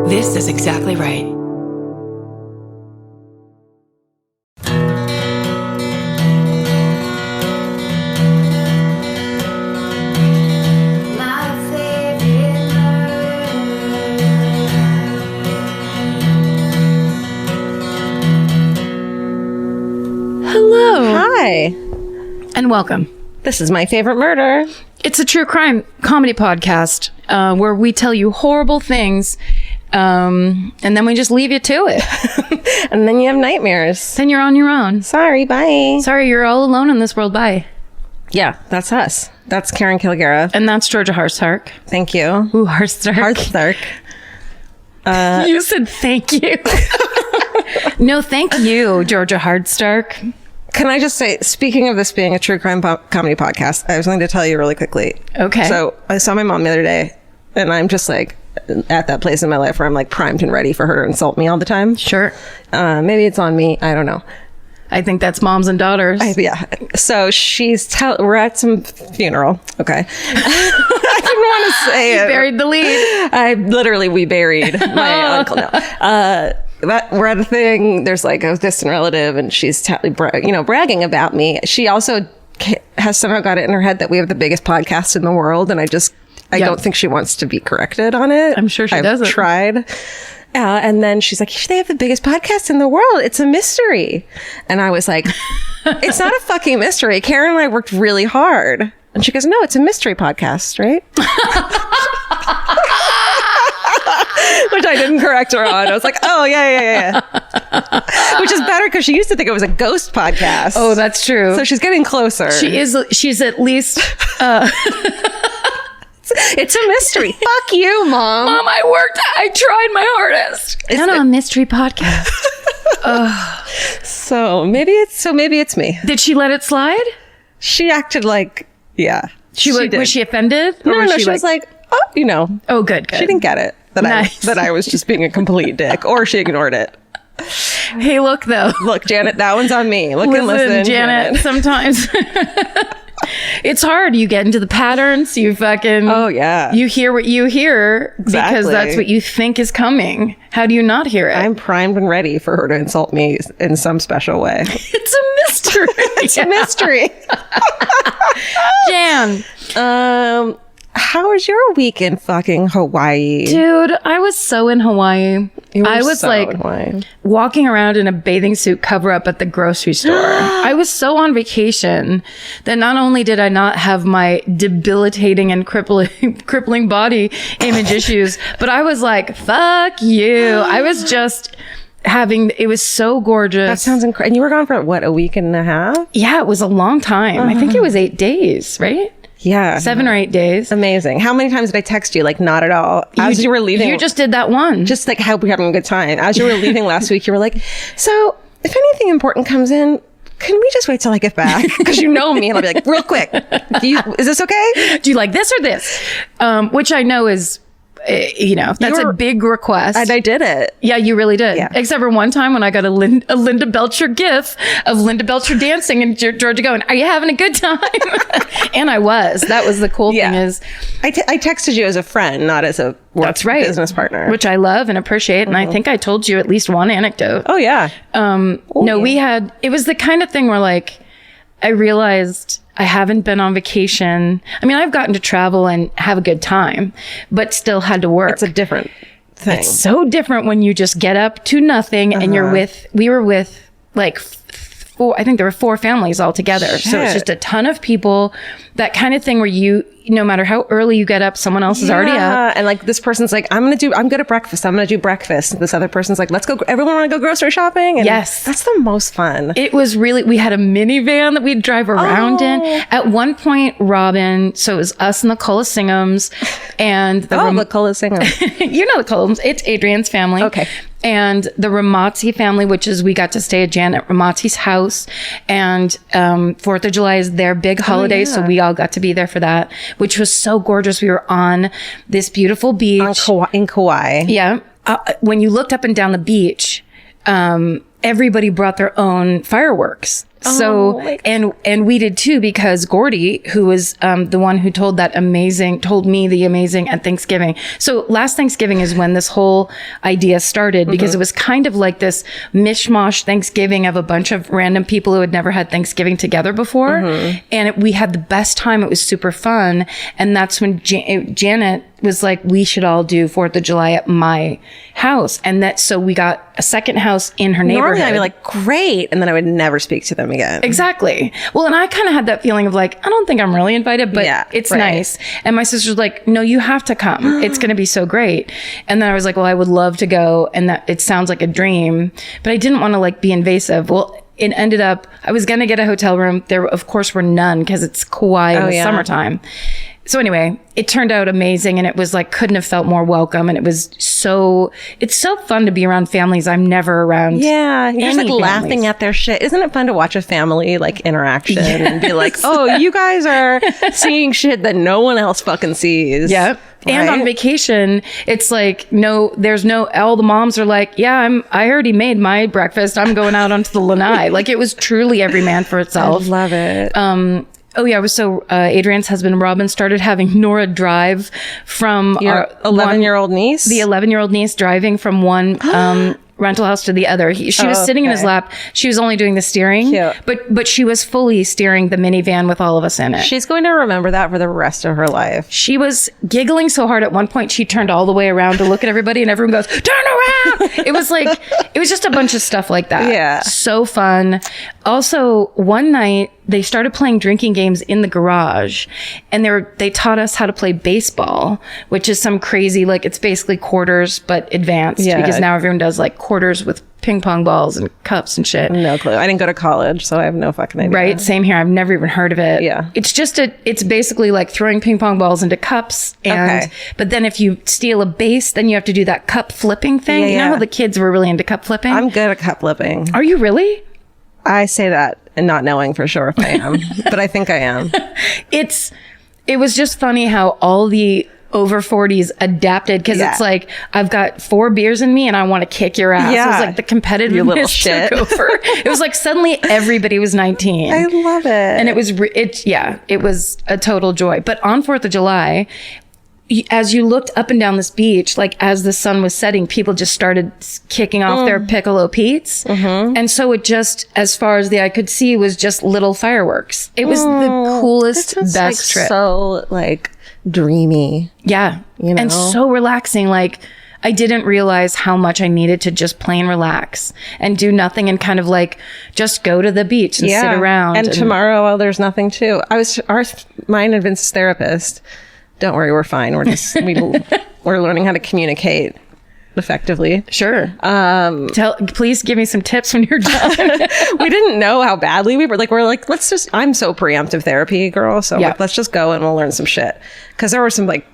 This is exactly right. Hello. Hi. And welcome. This is My Favorite Murder. It's a true crime comedy podcast where we tell you horrible things and then we just leave you to it. And then you have nightmares. Then you're on your own. Sorry, bye. Sorry, you're all alone in this world. Bye. Yeah, that's us. That's Karen Kilgariff. And that's Georgia Hardstark. Thank you. Ooh, Hardstark. Hardstark. You said thank you. No, thank you, Georgia Hardstark. Can I just say, speaking of this being a true crime comedy podcast, I was going to tell you really quickly. Okay. So I saw my mom the other day, and I'm just like at that place in my life where I'm like primed and ready for her to insult me all the time. Sure. Maybe it's on me. I don't know. I think that's moms and daughters. Yeah. So we're at some funeral. Okay. I didn't want to say You it. buried the lead. We buried my uncle now. But we're at a thing. There's like a distant relative, and she's bragging about me. She also has somehow got it in her head that we have the biggest podcast in the world, and I don't think she wants to be corrected on it. I'm sure she doesn't. I've tried. And then she's like, they have the biggest podcast in the world. It's a mystery. And I was like, it's not a fucking mystery. Karen and I worked really hard. And she goes, no, it's a mystery podcast, right? Which I didn't correct her on. I was like, oh, yeah. Which is better because she used to think it was a ghost podcast. Oh, that's true. So she's getting closer. She's at least... It's a mystery. Fuck you, Mom. Mom, I tried my hardest. It's not a mystery podcast. So maybe it's me. Did she let it slide? She acted like, yeah. She did. Was she offended? No, she was like, oh, Oh, good. She didn't get it. That I was just being a complete dick, or she ignored it. Hey, look, though. Look, Janet, that one's on me. Listen, Janet. Sometimes it's hard. You get into the patterns. You fucking... Oh, yeah. You hear what you hear because that's what you think is coming. How do you not hear it? I'm primed and ready for her to insult me in some special way. It's a mystery. It's a mystery. Jan. How was your week in fucking Hawaii? Dude, I was so in Hawaii. I was walking around in a bathing suit cover up at the grocery store. I was so on vacation that not only did I not have my debilitating and crippling body image issues, but I was like, fuck you. I was just it was so gorgeous. That sounds incredible. And you were gone for what, a week and a half? Yeah, it was a long time. I think it was 8 days, right? Yeah. 7 or 8 days. Amazing. How many times did I text you? Like, not at all. As you were leaving. You just did that one. Just like, hope you're having a good time. As you were leaving last week, you were like, so if anything important comes in, can we just wait till I get back? Because you know me, and I'll be like, real quick. Is this okay? Do you like this or this? Which I know is... that's a big request. And I did it. Yeah, you really did. Yeah. Except for one time when I got a Linda Belcher gif of Linda Belcher dancing and Georgia going, are you having a good time? And I was. That was the cool thing is... I texted you as a friend, not as a business partner. Which I love and appreciate. And I think I told you at least one anecdote. Oh, yeah. It was the kind of thing where like, I realized... I haven't been on vacation. I mean, I've gotten to travel and have a good time, but still had to work. It's a different thing. It's so different when you just get up to nothing and we were with like I think there were 4 families all together. Shit. So it's just a ton of people, that kind of thing where no matter how early you get up, someone else is already up. And like this person's like, I'm good at breakfast. I'm going to do breakfast. This other person's like, let's go. Everyone want to go grocery shopping? And yes. That's the most fun. It was we had a minivan that we'd drive around in. At one point, Robin, so it was us and the Colasinghams and the Colasinghams. You know the Colasinghams. It's Adrian's family. Okay. And the Ramazzi family, which is, we got to stay at Janet Ramazzi's house, and 4th of July is their big holiday. So we all got to be there for that, which was so gorgeous. We were on this beautiful beach. In Kauai. Yeah. When you looked up and down the beach, everybody brought their own fireworks. So, and we did too, because Gordy, who was the one who told me the amazing at Thanksgiving. So last Thanksgiving is when this whole idea started, because it was kind of like this mishmash Thanksgiving of a bunch of random people who had never had Thanksgiving together before. And we had the best time. It was super fun. And that's when Janet was like, we should all do 4th of July at my house. And so we got a second house in her neighborhood. Normally I'd be like, great. And then I would never speak to them again. Exactly. Well, and I kind of had that feeling of like, I don't think I'm really invited, but it's nice. And my sister's like, no, you have to come. It's going to be so great. And then I was like, well, I would love to go. And that it sounds like a dream, but I didn't want to like be invasive. Well, it ended up, I was going to get a hotel room. There, of course, were none because it's Kauai in the summertime. So anyway, it turned out amazing, and it was like, couldn't have felt more welcome. And it's so fun to be around families I'm never around. Yeah. You're just like laughing at their shit. Isn't it fun to watch a family like interaction and be like, oh, you guys are seeing shit that no one else fucking sees. Yep. Right? And on vacation, it's like, all the moms are like, yeah, I already made my breakfast. I'm going out onto the lanai. Like, it was truly every man for itself. I love it. Oh yeah, Adrian's husband Robin started having Nora drive from our 11-year-old niece. The 11-year-old niece driving from one rental house to the other. She was sitting in his lap. She was only doing the steering, but she was fully steering the minivan with all of us in it. She's going to remember that for the rest of her life. She was giggling so hard at one point she turned all the way around to look at everybody, and everyone goes, "Turn around!" It was just a bunch of stuff like that. Yeah, so fun. Also, one night they started playing drinking games in the garage, and they taught us how to play baseball, which is some crazy, like, it's basically quarters but advanced, because now everyone does like quarters with ping pong balls and cups and shit. No clue. I didn't go to college, so I have no fucking idea. Right, same here. I've never even heard of it. Yeah, it's basically like throwing ping pong balls into cups, and but then if you steal a base, then you have to do that cup flipping thing. You know how the kids were really into cup flipping? I'm good at cup flipping. Are you really? I say that and not knowing for sure if I am, but I think I am. It was just funny how all the over 40s adapted, because it's like, I've got 4 beers in me and I want to kick your ass. It was like the competitiveness took over. It was like suddenly everybody was 19. I love it. And it was a total joy. But on 4th of July, as you looked up and down this beach, like as the sun was setting, people just started kicking off their Piccolo Petes. And so it just, as far as the eye could see, was just little fireworks. It was the coolest, best trip. So like dreamy. Yeah. And so relaxing. Like, I didn't realize how much I needed to just plain relax and do nothing and kind of like just go to the beach and sit around. And tomorrow, there's nothing too. Mine and Vince's therapist. Don't worry, we're fine. We're just we're learning how to communicate effectively. Sure. Please give me some tips when you're done. We didn't know how badly we were. We're like, I'm so preemptive therapy girl. So like, let's just go and we'll learn some shit. Because there were some like,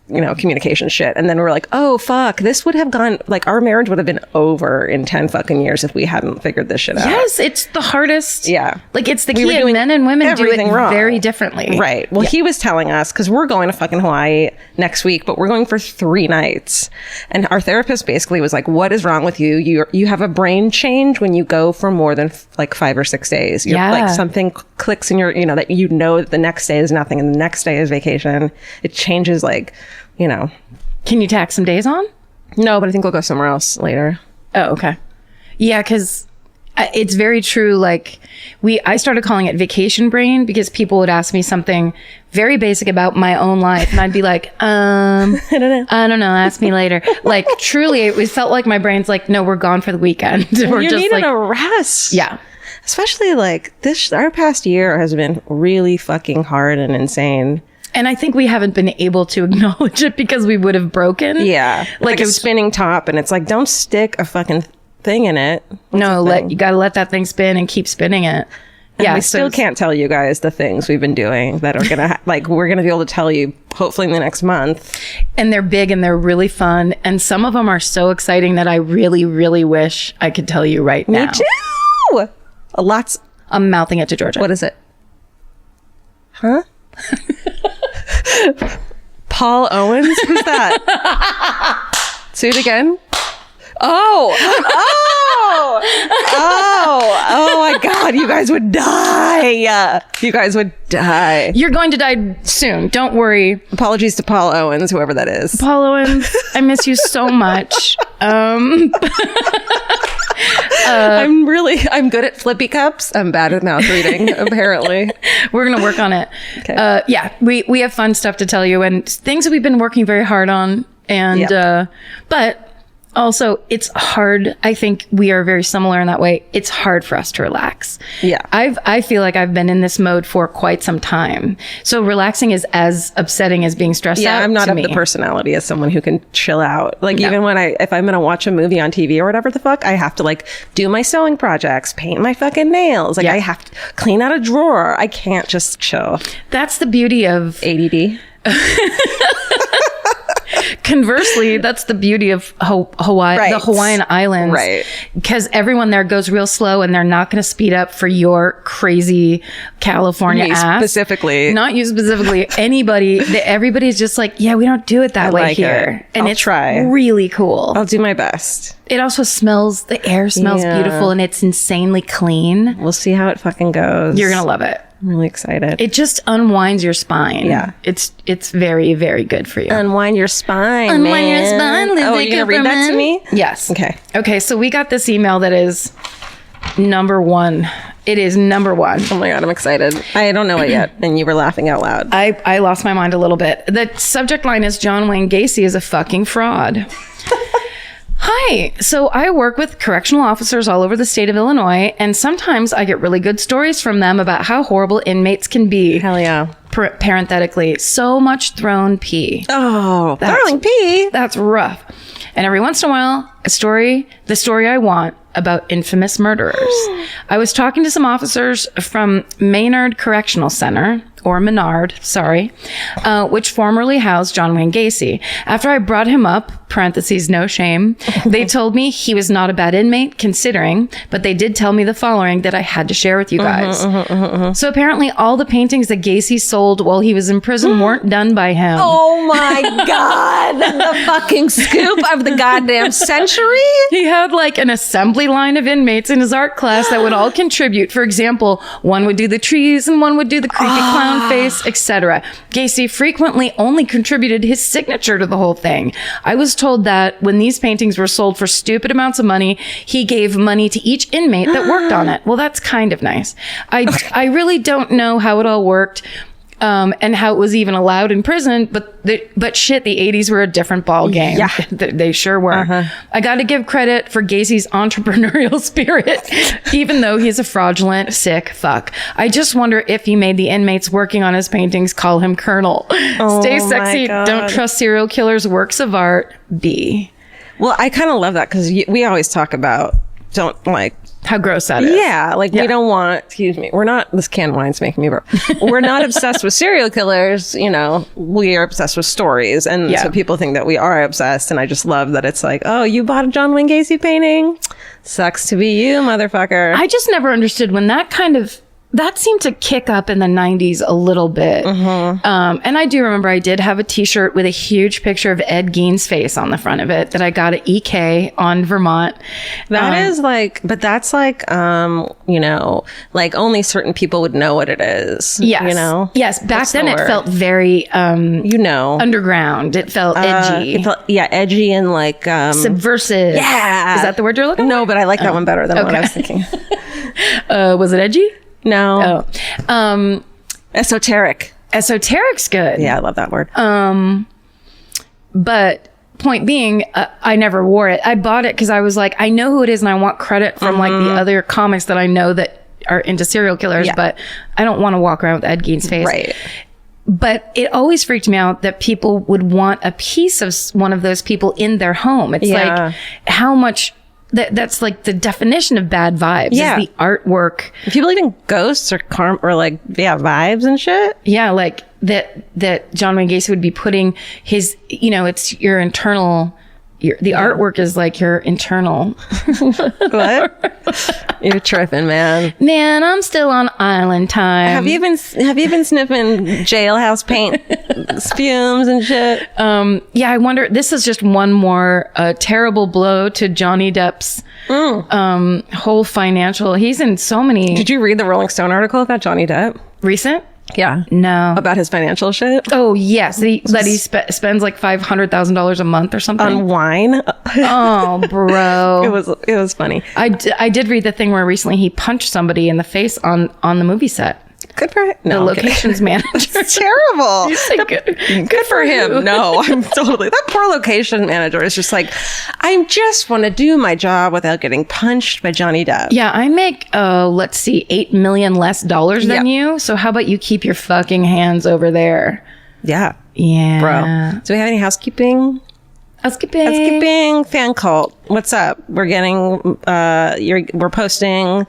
communication shit. And then we're like, oh, fuck, this would have gone, like, our marriage would have been over in 10 fucking years if we hadn't figured this shit out. Yes, it's the hardest. Yeah. Like, it's the key. And men and women do it wrong. Very differently. Right. Well, he was telling us, because we're going to fucking Hawaii next week, but we're going for 3 nights. And our therapist basically was like, what is wrong with you? You have a brain change when you go for more than like 5 or 6 days. Like something clicks in your, that that the next day is nothing and the next day is vacation. It changes like, Can you tack some days on? No, but I think we'll go somewhere else later. Oh, okay. Yeah, because it's very true. Like, I started calling it vacation brain because people would ask me something very basic about my own life. And I'd be like, I don't know. Ask me later. Like, truly, it felt like my brain's like, no, we're gone for the weekend. We're you needed a rest. Yeah. Especially like our past year has been really fucking hard and insane. And I think we haven't been able to acknowledge it because we would have broken. Yeah. Like a spinning top. And it's like, don't stick a fucking thing in it. You got to let that thing spin and keep spinning it. And we still can't tell you guys the things we've been doing that are going to, we're going to be able to tell you hopefully in the next month. And they're big and they're really fun. And some of them are so exciting that I really, really wish I could tell you right now. Me too. I'm mouthing it to Georgia. What is it? Huh? Paul Owens? Who's that? Say it again. Oh, Oh my God. You guys would die. You guys would die. You're going to die soon. Don't worry. Apologies to Paul Owens, whoever that is. Paul Owens, I miss you so much. I'm good at flippy cups. I'm bad at mouth reading, apparently. We're going to work on it. Okay. Yeah, we have fun stuff to tell you and things that we've been working very hard on. And, but also it's hard. I think we are very similar in that way. It's hard for us to relax. Yeah. I feel like I've been in this mode for quite some time. So relaxing is as upsetting as being stressed out. Yeah, I'm not to of me. the personality as someone who can chill out. Like even when if I'm going to watch a movie on TV or whatever the fuck, I have to like do my sewing projects, paint my fucking nails. Like I have to clean out a drawer. I can't just chill. That's the beauty of ADD. Conversely, that's the beauty of Hawaii, the Hawaiian Islands. Right. Because everyone there goes real slow and they're not going to speed up for your crazy California ass. Specifically. Not you specifically. Anybody. Everybody's just like, yeah, we don't do it that way here. And I'll try. Really cool. I'll do my best. It also smells, the air smells beautiful and it's insanely clean. We'll see how it fucking goes. You're going to love it. I'm really excited. It just unwinds your spine. Yeah. It's very, very good for you. Unwind your spine, Unwind your spine. Oh, are you going to read that to me? Yes. Okay. So we got this email that is number one. It is number one. Oh my God, I'm excited. I don't know it yet. And you were laughing out loud. I lost my mind a little bit. The subject line is John Wayne Gacy is a fucking fraud. Hi. So I work with correctional officers all over the state of Illinois, and sometimes I get really good stories from them about how horrible inmates can be. Hell yeah. Parenthetically, so much thrown pee. Oh, throwing pee. That's rough. And every once in a while, the story I want about infamous murderers. I was talking to some officers from Maynard Correctional Center, or Menard, sorry, which formerly housed John Wayne Gacy. After I brought him up, parentheses, no shame, they told me he was not a bad inmate, considering, but they did tell me the following that I had to share with you guys. So apparently all the paintings that Gacy sold while he was in prison weren't done by him. Oh my God. The fucking scoop of the goddamn century. He had like an assembly line of inmates in his art class that would all contribute. For example, one would do the trees and one would do the creepy clown face, etc. Gacy frequently only contributed his signature to the whole thing. I was told that when these paintings were sold for stupid amounts of money, he gave money to each inmate that worked on it. Well, that's kind of nice. I really don't know how it all worked. And how it was even allowed in prison, but shit, the 80s were a different ball game. Yeah. They sure were. I got to give credit for Gacy's entrepreneurial spirit, even though he's a fraudulent, sick fuck. I just wonder if he made the inmates working on his paintings call him Colonel. Stay sexy. Don't trust serial killers' works of art. B. Well, I kind of love that because we always talk about how gross that is. Yeah, we don't want, we're not, this canned wine's making me burp. We're not obsessed with serial killers, we are obsessed with stories. And so people think that we are obsessed. And I just love that it's like, oh, you bought a John Wayne Gacy painting? Sucks to be you, motherfucker. I just never understood when that seemed to kick up in the 90s a little bit. And I do remember I did have a t-shirt with a huge picture of Ed Gein's face on the front of it that I got at EK on Vermont. That is but that's only certain people would know what it is. Yes. Yes. Back then it felt very, underground. It felt edgy. It felt, edgy and subversive. Yeah. Is that the word you're looking for? No, but I like that one better than what I was thinking. Was it edgy? No. Esoteric. Esoteric's good. Yeah, I love that word. But point being, I never wore it. I bought it because I was like, I know who it is and I want credit from the other comics that I know that are into serial killers, but I don't want to walk around with Ed Gein's face. Right. But it always freaked me out that people would want a piece of one of ththose people in their home. It's like how much... That's like the definition of bad vibes. Yeah. Is the artwork. Do you believe in ghosts or vibes and shit? Yeah, that John Wayne Gacy would be putting his, it's your internal the artwork is like your internal. What? You're tripping, man. Man, I'm still on island time. Have you been sniffing jailhouse paint fumes and shit? Yeah, I wonder. This is just one more terrible blow to Johnny Depp's whole financial. He's in so many. Did you read the Rolling Stone article about Johnny Depp? Recent? Yeah. No. About his financial shit? Oh, yes. That he spends like $500,000 a month or something. On wine? Oh, bro. It was funny. I did read the thing where recently he punched somebody in the face on the movie set. Good for him. No, the locations manager. It's terrible. Like, good for him. No, I'm totally. That poor location manager is just like, I just want to do my job without getting punched by Johnny Depp. Yeah, I make, let's see, $8 million less than you. So how about you keep your fucking hands over there? Yeah. Yeah. Bro. Do we have any housekeeping? Housekeeping fan cult. What's up? We're getting, we're posting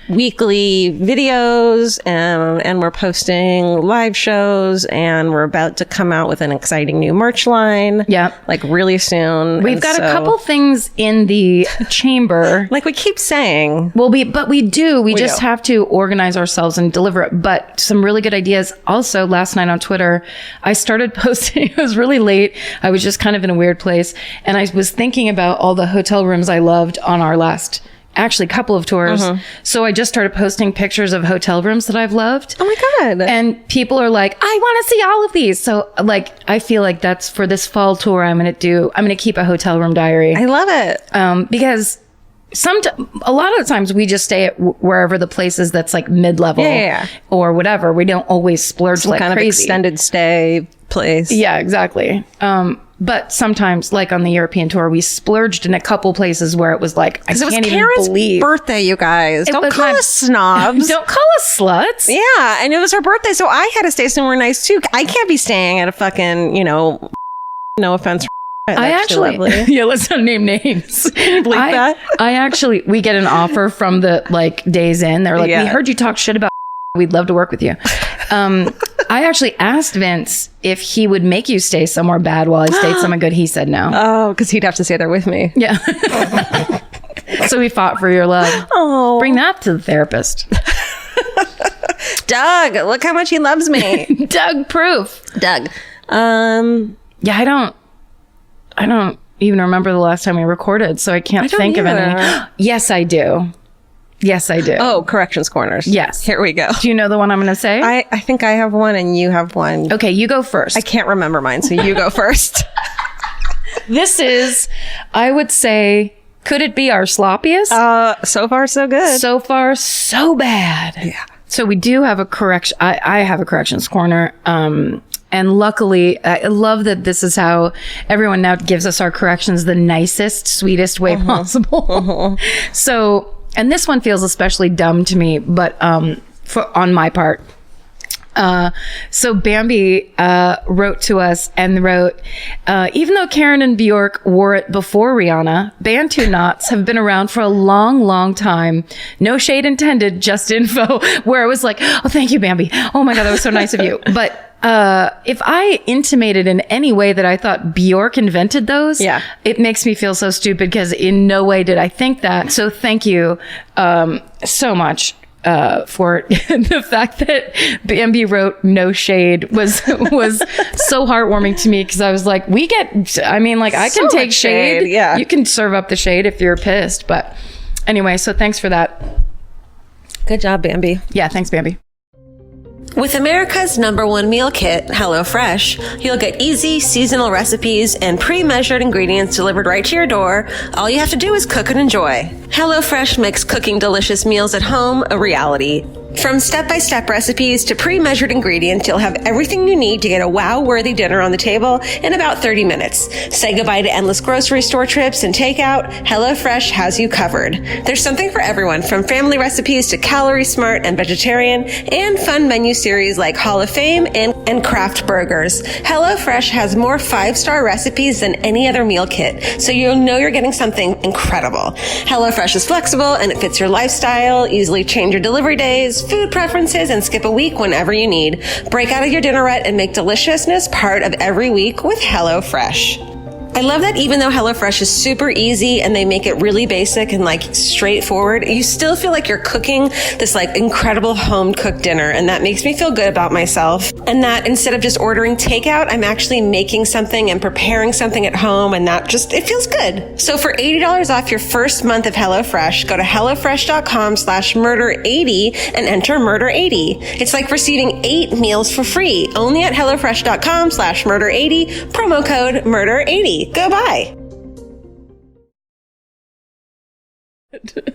weekly videos and we're posting live shows and we're about to come out with an exciting new merch line. Yeah. Like really soon. We've got a couple things in the chamber. Like we keep saying. Well, we just have to organize ourselves and deliver it. But some really good ideas. Also, last night on Twitter, I started posting. It was really late. I was just kind of in a weird place. And I was thinking about all the hotel rooms I loved on our last couple of tours. So I just started posting pictures of hotel rooms that I've loved. Oh my God. And people are like, I want to see all of these. So like, I feel like that's for this fall tour. I'm going to keep a hotel room diary. I love it. Because a lot of the times we just stay at wherever the place is that's like mid-level or whatever. We don't always splurge some like kind crazy. Of extended stay place. Yeah, exactly. But sometimes, like on the European tour, we splurged in a couple places where it was like, I can't even believe. Birthday, you guys. Don't call us snobs. Don't call us sluts. Yeah, and it was her birthday, so I had to stay somewhere nice too. I can't be staying at a fucking, no offense. Yeah, let's not name names. Can you believe that? We get an offer from the like Days Inn. They're like, we heard you talk shit about. We'd love to work with you. I actually asked Vince if he would make you stay somewhere bad while I stayed somewhere good. He said no. Oh, because he'd have to stay there with me. Yeah. So we fought for your love. Oh, bring that to the therapist. Doug, look how much he loves me. Doug proof. Doug. Yeah, I don't even remember the last time we recorded, so I can't think of any. Yes, I do. Oh, corrections corners. Yes. Here we go. Do you know the one I'm going to say? I think I have one and you have one. Okay, you go first. I can't remember mine, so you go first. This is, I would say, could it be our sloppiest? So far, so good. So far, so bad. Yeah. So we do have a correction. I have a corrections corner. And luckily, I love that this is how everyone now gives us our corrections the nicest, sweetest way possible. So, and this one feels especially dumb to me, but on my part. So Bambi wrote to us and wrote, even though Karen and Bjork wore it before Rihanna, Bantu knots have been around for a long, long time. No shade intended, just info. Where it was like, oh, thank you, Bambi. Oh my God, that was so nice of you. But if I intimated in any way that I thought Bjork invented those, it makes me feel so stupid because in no way did I think that. So thank you so much for the fact that Bambi wrote no shade was so heartwarming to me because I was like, I can so take shade. Yeah. You can serve up the shade if you're pissed. But anyway, so thanks for that. Good job, Bambi. Yeah, thanks, Bambi. With America's #1 meal kit, HelloFresh, you'll get easy, seasonal recipes and pre-measured ingredients delivered right to your door. All you have to do is cook and enjoy. HelloFresh makes cooking delicious meals at home a reality. From step-by-step recipes to pre-measured ingredients, you'll have everything you need to get a wow-worthy dinner on the table in about 30 minutes. Say goodbye to endless grocery store trips and takeout. HelloFresh has you covered. There's something for everyone, from family recipes to calorie smart and vegetarian, and fun menu series like Hall of Fame and craft burgers. HelloFresh has more 5-star recipes than any other meal kit, so you'll know you're getting something incredible. HelloFresh is flexible and it fits your lifestyle. Easily change your delivery days, food preferences, and skip a week whenever you need. Break out of your dinner rut and make deliciousness part of every week with HelloFresh. I love that even though HelloFresh is super easy and they make it really basic and like straightforward, you still feel like you're cooking this like incredible home cooked dinner. And that makes me feel good about myself. And that instead of just ordering takeout, I'm actually making something and preparing something at home. And that just, it feels good. So for $80 off your first month of HelloFresh, go to HelloFresh.com/murder80 and enter murder80. It's like receiving 8 meals for free only at HelloFresh.com/murder80, promo code murder80. Go buy.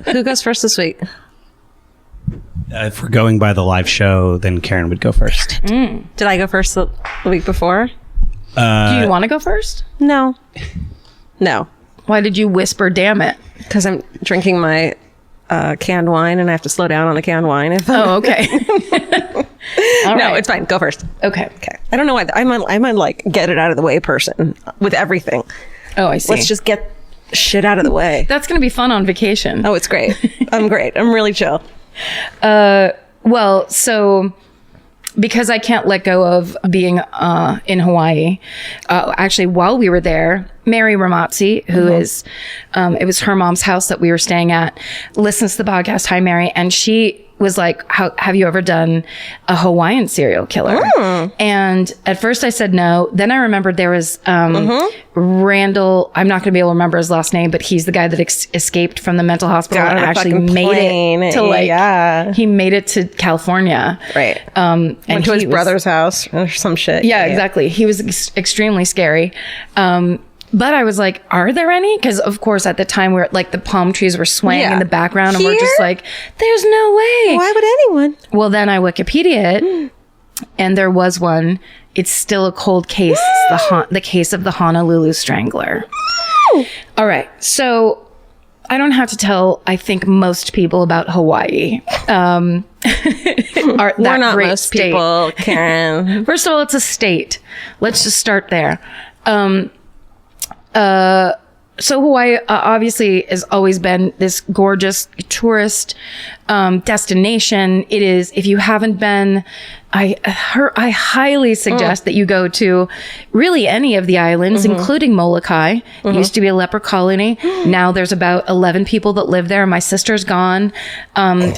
Who goes first this week? If we're going by the live show, then Karen would go first. Did I go first the week before? Do you want to go first? No. Why did you whisper, damn it? Because I'm drinking my canned wine and I have to slow down on the canned wine. Oh, okay. No, it's fine. Go first. Okay. I don't know why. I'm a like get it out of the way person with everything. Oh, I see. Let's just get shit out of the way. That's going to be fun on vacation. Oh, it's great. I'm great. I'm really chill. Well, so because I can't let go of being in Hawaii, actually, while we were there, Mary Ramazzi, who is, it was her mom's house that we were staying at, listens to the podcast. Hi, Mary. And she was like, have you ever done a Hawaiian serial killer? And at first I said no. Then I remembered there was Randall, I'm not going to be able to remember his last name, but he's the guy that escaped from the mental hospital and actually made it to he made it to California. Right. And went to his brother's house or some shit. Yeah, exactly. He was extremely scary. But I was like, are there any? Because, of course, at the time, we were like the palm trees were swaying in the background. And we're just like, there's no way. Why would anyone? Well, then I Wikipedia it. And there was one. It's still a cold case. It's the case of the Honolulu strangler. All right. So I don't have to tell, I think, most people about Hawaii. We're not most people, Karen. First of all, it's a state. Let's just start there. So Hawaii obviously has always been this gorgeous tourist destination. It is, if you haven't been, I highly suggest that you go to really any of the islands, including Molokai. It used to be a leper colony. Now there's about 11 people that live there. My sister's gone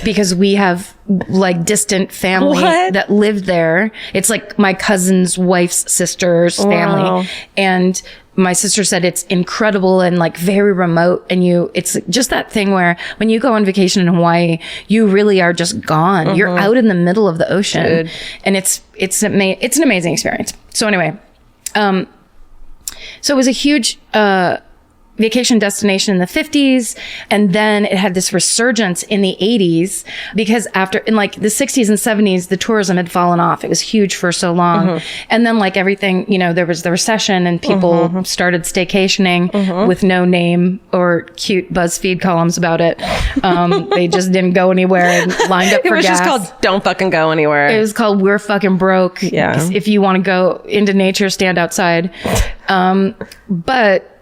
because we have like distant family that lived there. It's like my cousin's wife's sister's family. And my sister said it's incredible and like very remote. And it's just that thing where when you go on vacation in Hawaii, you really are just gone. You're out in the middle of the ocean. Dude. And it's an amazing experience. So anyway, so it was a huge, vacation destination in the 50s. And then it had this resurgence in the 80s because in like the 60s and 70s, the tourism had fallen off. It was huge for so long. And then like everything, there was the recession and people started staycationing with no name or cute BuzzFeed columns about it. They just didn't go anywhere and lined up for gas. It was just called Don't Fucking Go Anywhere. It was called We're Fucking Broke. Yeah. If you want to go into nature, stand outside. But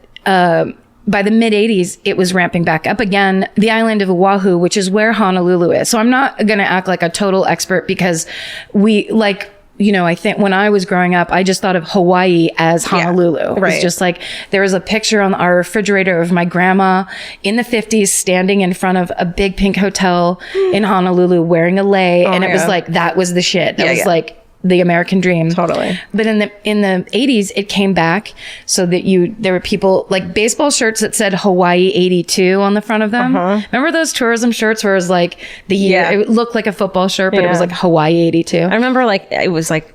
by the mid 80s, it was ramping back up again. The island of Oahu, which is where Honolulu is. So I'm not going to act like a total expert because I think when I was growing up, I just thought of Hawaii as Honolulu. Yeah, right. It's just like there was a picture on our refrigerator of my grandma in the 50s standing in front of a big pink hotel in Honolulu wearing a lei. And it was like, that was the shit. That was like the American dream. Totally. But in the 80s, it came back so that there were people like baseball shirts that said Hawaii 82 on the front of them. Remember those tourism shirts where it was like the year, it looked like a football shirt, but it was like Hawaii 82. I remember it was like,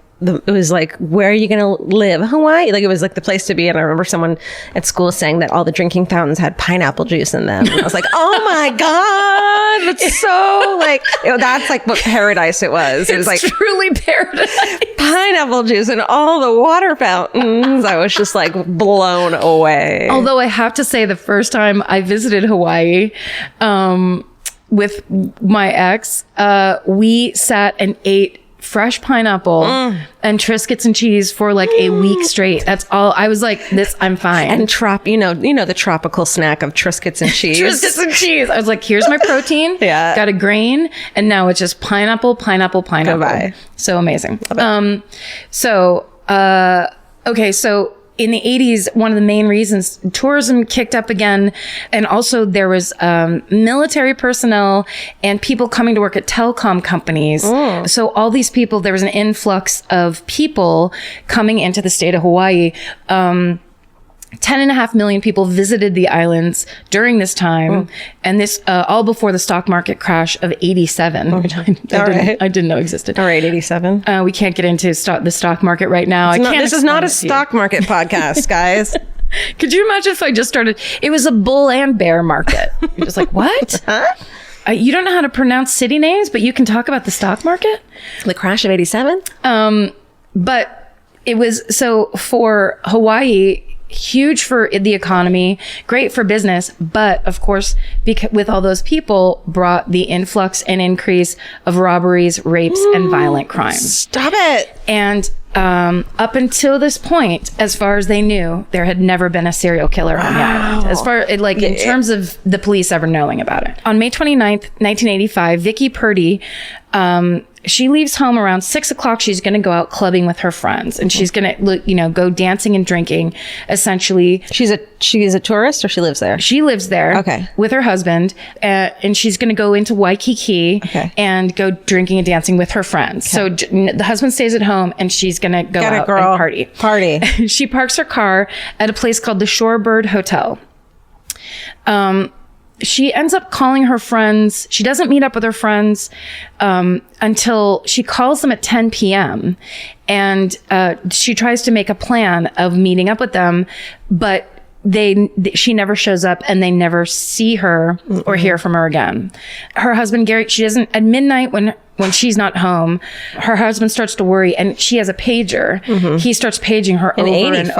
where are you going to live? Hawaii. Like it was like the place to be. And I remember someone at school saying that all the drinking fountains had pineapple juice in them. And I was like, oh my God, that's so like, that's like what paradise it was. It was like truly paradise. Pineapple juice and all the water fountains. I was just like blown away. Although I have to say the first time I visited Hawaii, with my ex, we sat and ate fresh pineapple and Triscuits and cheese for like a week straight. That's all. I was like, I'm fine. And the tropical snack of Triscuits and cheese. Triscuits and cheese. I was like, here's my protein. Got a grain. And now it's just pineapple. Goodbye. So amazing. Okay. So in the 80s, one of the main reasons tourism kicked up again, and also there was military personnel and people coming to work at telecom companies. So all these people, there was an influx of people coming into the state of Hawaii. 10.5 million people visited the islands during this time, and this all before the stock market crash of 87, which I didn't know existed. All right, 87. We can't get into the stock market right now. This is not a stock market podcast, guys. Could you imagine if I just started? It was a bull and bear market. You're just like, what? You don't know how to pronounce city names, but you can talk about the stock market? The crash of 87? But it was, so for Hawaii, huge for the economy, great for business, but of course, with all those people brought the influx and increase of robberies, rapes, and violent crimes. Stop it! And up until this point, as far as they knew, there had never been a serial killer on the island. As far in terms of the police ever knowing about it. On May 29th, 1985, Vicky Purdy, she leaves home around 6 o'clock. She's going to go out clubbing with her friends, and she's going to, go dancing and drinking. Essentially, she's a tourist, or she lives there. She lives there, with her husband, and she's going to go into Waikiki and go drinking and dancing with her friends. So the husband stays at home, and she's going to go out and party. She parks her car at a place called the Shorebird Hotel. She ends up calling her friends. She doesn't meet up with her friends until she calls them at 10 p.m. And she tries to make a plan of meeting up with them, but she never shows up, and they never see her or hear from her again. Her husband, Gary, she doesn't, at midnight when she's not home, her husband starts to worry, and she has a pager. He starts paging her over 85. And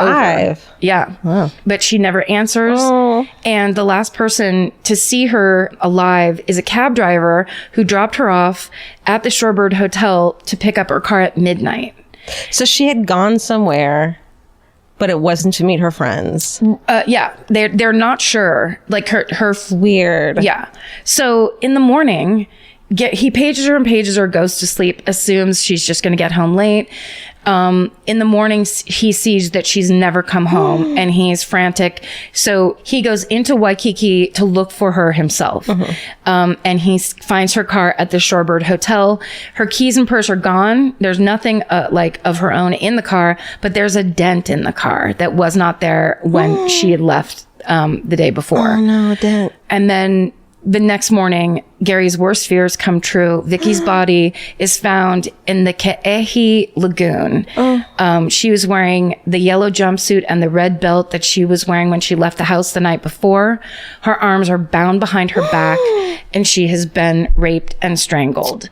over. Yeah. Wow. But she never answers. And the last person to see her alive is a cab driver who dropped her off at the Shorebird Hotel to pick up her car at midnight. So she had gone somewhere, but it wasn't to meet her friends. Yeah, they're not sure. Like her weird. Yeah. So in the morning, he pages her, goes to sleep, assumes she's just going to get home late. In the morning, he sees that she's never come home, and he's frantic. So he goes into Waikiki to look for her himself. And he finds her car at the Shorebird Hotel. Her keys and purse are gone. There's nothing of her own in the car, but there's a dent in the car that was not there when she had left the day before. Oh no, a dent. And then the next morning, Gary's worst fears come true. Vicky's body is found in the Ke'ehi Lagoon. She was wearing the yellow jumpsuit and the red belt that she was wearing when she left the house the night before. Her arms are bound behind her back, and she has been raped and strangled.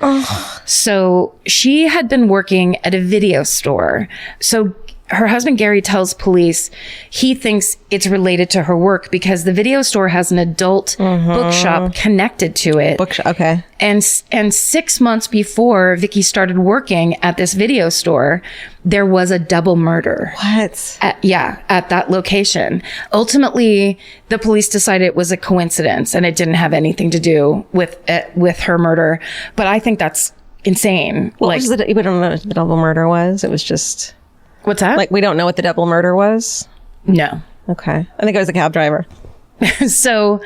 So she had been working at a video store. So her husband, Gary, tells police he thinks it's related to her work because the video store has an adult bookshop connected to it. Okay. And 6 months before Vicky started working at this video store, there was a double murder. What? At that location. Ultimately, the police decided it was a coincidence and it didn't have anything to do with her murder. But I think that's insane. We don't know what the double murder was. It was just... What's that? We don't know what the double murder was? No. Okay. I think it was a cab driver. So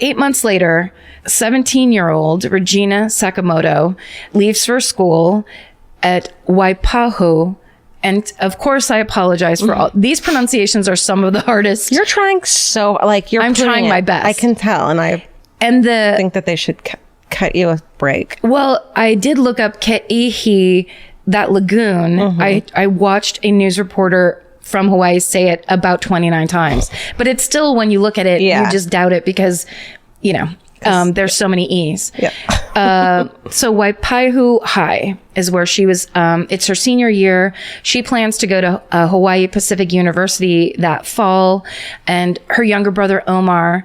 8 months later, 17-year-old Regina Sakamoto leaves for school at Waipahu. And of course, I apologize for all these pronunciations are some of the hardest. You're trying I'm trying my best. I can tell. And I think that they should cut you a break. Well, I did look up Ke'ihi, that lagoon. I watched a news reporter from Hawaii say it about 29 times. But it's still, when you look at it, you just doubt it because, there's so many E's. So Waipahu High is where she was. It's her senior year. She plans to go to Hawaii Pacific University that fall. And her younger brother, Omar,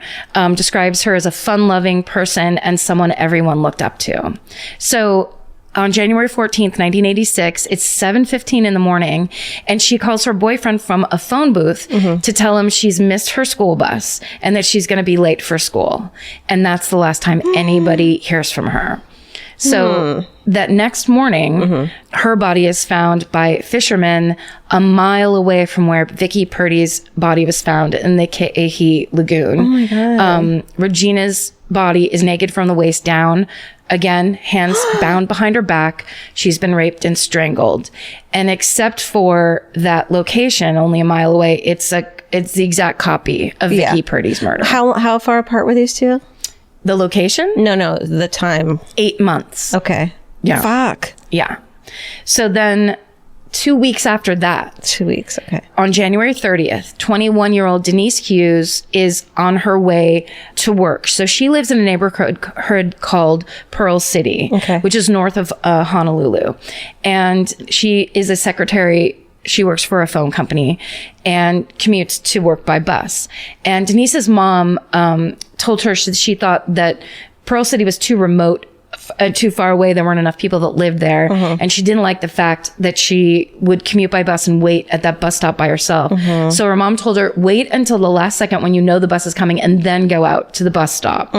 describes her as a fun-loving person and someone everyone looked up to. So on January 14th, 1986, it's 7:15 in the morning, and she calls her boyfriend from a phone booth to tell him she's missed her school bus and that she's going to be late for school. And that's the last time anybody hears from her. So that next morning, her body is found by fishermen a mile away from where Vicky Purdy's body was found in the Ke'ehi Lagoon. Oh my God. Regina's body is naked from the waist down. Again, hands bound behind her back. She's been raped and strangled. And except for that location, only a mile away, it's the exact copy of Vicky Purdy's murder. How far apart were these two? The location? No, the time. 8 months. Okay. Yeah. Fuck. Yeah. So then 2 weeks after that. 2 weeks. Okay. On January 30th, 21-year-old Denise Hughes is on her way to work. So she lives in a neighborhood called Pearl City, which is north of Honolulu. And she is a secretary. She works for a phone company and commutes to work by bus. And Denise's mom told her she thought that Pearl City was too remote, too far away. There weren't enough people that lived there. And she didn't like the fact that she would commute by bus and wait at that bus stop by herself. So her mom told her, wait until the last second when you know the bus is coming and then go out to the bus stop.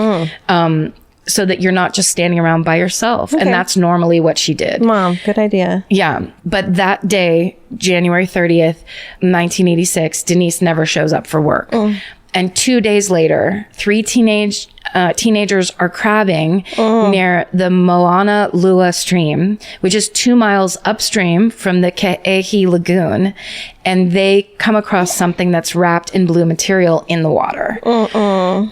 So that you're not just standing around by yourself. And that's normally what she did. Mom, good idea. Yeah. But that day, January 30th, 1986, Denise never shows up for work. And 2 days later, 3 teenagers are crabbing near the Moana Lua stream, which is 2 miles upstream from the Ke'ehi Lagoon. And they come across something that's wrapped in blue material in the water.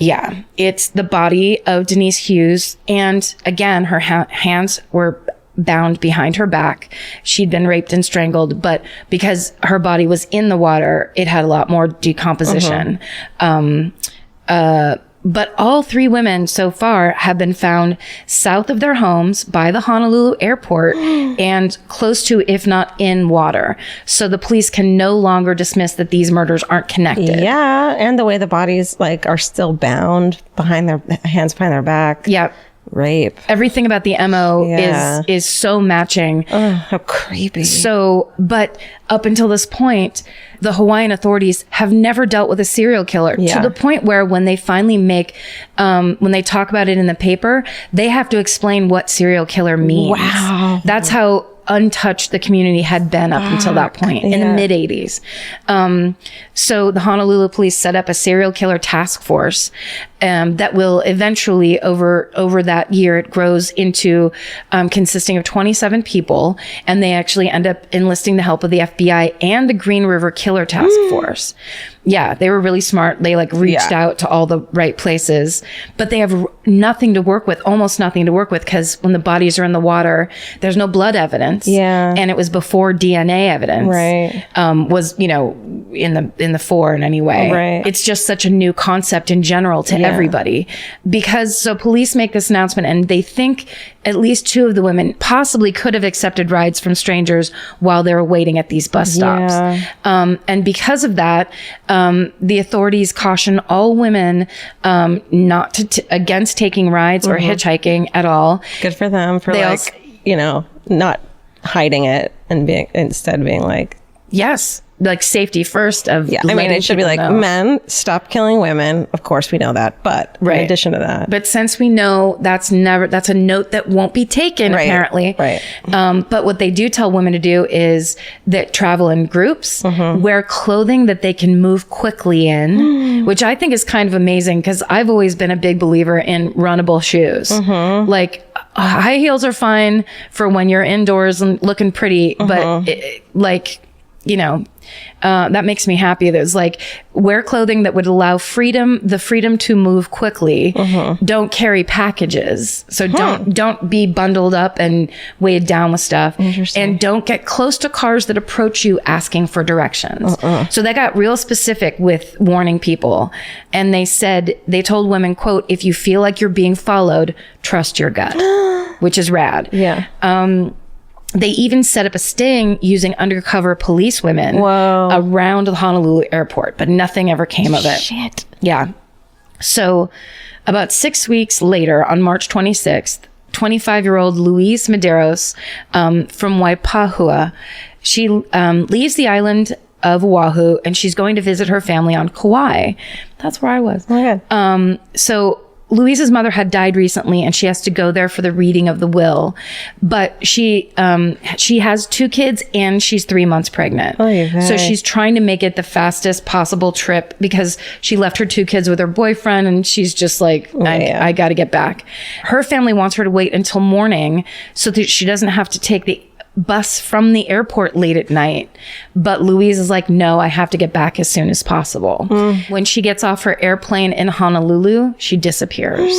Yeah. It's the body of Denise Hughes. And again, her hands were bound behind her back. She'd been raped and strangled, but because her body was in the water, it had a lot more decomposition. But all 3 women so far have been found south of their homes by the Honolulu airport and close to, if not in water. So the police can no longer dismiss that these murders aren't connected. Yeah. And the way the bodies are still bound behind their hands behind their back. Yep. Rape. Everything about the MO is so matching. Oh, how creepy. So, but up until this point, the Hawaiian authorities have never dealt with a serial killer to the point where when they finally when they talk about it in the paper, they have to explain what serial killer means. Wow. That's how untouched the community had been up until that point in the mid 80s. So the Honolulu police set up a serial killer task force that will eventually over that year, it grows into consisting of 27 people. And they actually end up enlisting the help of the FBI and the Green River Killer Task Force. Yeah, they were really smart. They reached out to all the right places, but they have nothing to work with, almost nothing to work with, because when the bodies are in the water, there's no blood evidence. Yeah. And it was before DNA evidence. Right. Was, in the fore in any way. Right. It's just such a new concept in general to everybody. So police make this announcement and they think at least 2 of the women possibly could have accepted rides from strangers while they were waiting at these bus stops. Yeah. And because of that, the authorities caution all women not against taking rides or hitchhiking at all. Good for them for not hiding it and instead being like, yes, safety first of it should be men, stop killing women. Of course we know that, but in addition to that, but since we know that's a note that won't be taken apparently, but what they do tell women to do is that travel in groups, wear clothing that they can move quickly in, which I think is kind of amazing because I've always been a big believer in runnable shoes. High heels are fine for when you're indoors and looking pretty, but that makes me happy. There's wear clothing that would allow the freedom to move quickly. Don't carry packages. So don't be bundled up and weighed down with stuff. And don't get close to cars that approach you asking for directions. So they got real specific with warning people. And they told women, quote, if you feel like you're being followed, trust your gut, which is rad. Yeah. They even set up a sting using undercover police women around the Honolulu airport, but nothing ever came of it. Shit. Yeah. So about 6 weeks later, on March 26th, 25-year-old Louise Medeiros from Waipahua, she leaves the island of Oahu and she's going to visit her family on Kauai. That's where I was. Oh my God. So Louise's mother had died recently and she has to go there for the reading of the will. But she has 2 kids and she's 3 months pregnant. So she's trying to make it the fastest possible trip because she left her 2 kids with her boyfriend and she's just like, I got to get back. Her family wants her to wait until morning so that she doesn't have to take the bus from the airport late at night. But Louise is like, no, I have to get back as soon as possible. When she gets off her airplane in Honolulu, she disappears.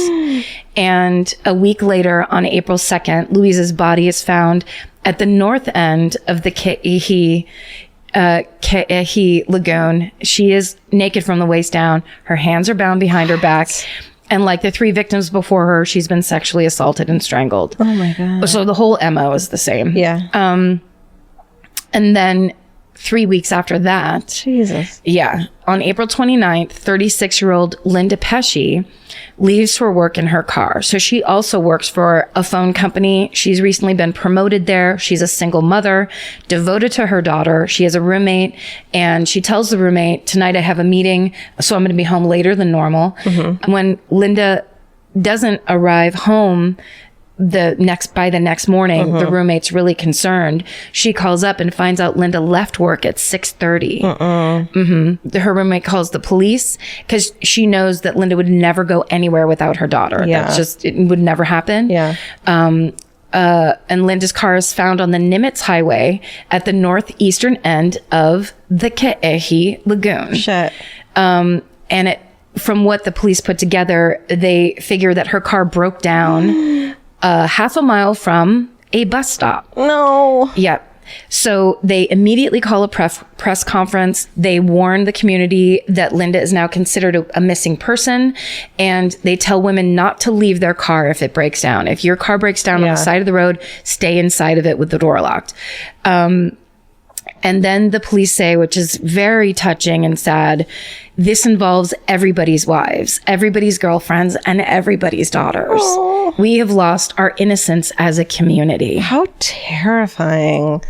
And a week later, on April 2nd, Louise's body is found at the north end of the Ke'ehi Lagoon. She is naked from the waist down. Her hands are bound behind her back. And like the 3 victims before her, she's been sexually assaulted and strangled. Oh my God. So the whole MO is the same. Yeah. And then 3 weeks after that. Jesus. Yeah. On April 29th, 36-year-old Linda Pesci leaves for work in her car. So she also works for a phone company. She's recently been promoted there. She's a single mother, devoted to her daughter. She has a roommate, and she tells the roommate, tonight I have a meeting, so I'm going to be home later than normal. When Linda doesn't arrive home by the next morning, the roommate's really concerned. She calls up and finds out Linda left work at 6:30. Her roommate calls the police because she knows that Linda would never go anywhere without her daughter. That's just, it would never happen. And Linda's car is found on the Nimitz Highway at the northeastern end of the Ke'ehi Lagoon. And from what the police put together, they figure that her car broke down half a mile from a bus stop. No. Yep. So they immediately call a press conference. They warn the community that Linda is now considered a missing person. And they tell women not to leave their car if it breaks down. If your car breaks down on the side of the road, stay inside of it with the door locked. And then the police say, which is very touching and sad, this involves everybody's wives, everybody's girlfriends, and everybody's daughters. We have lost our innocence as a community. How terrifying.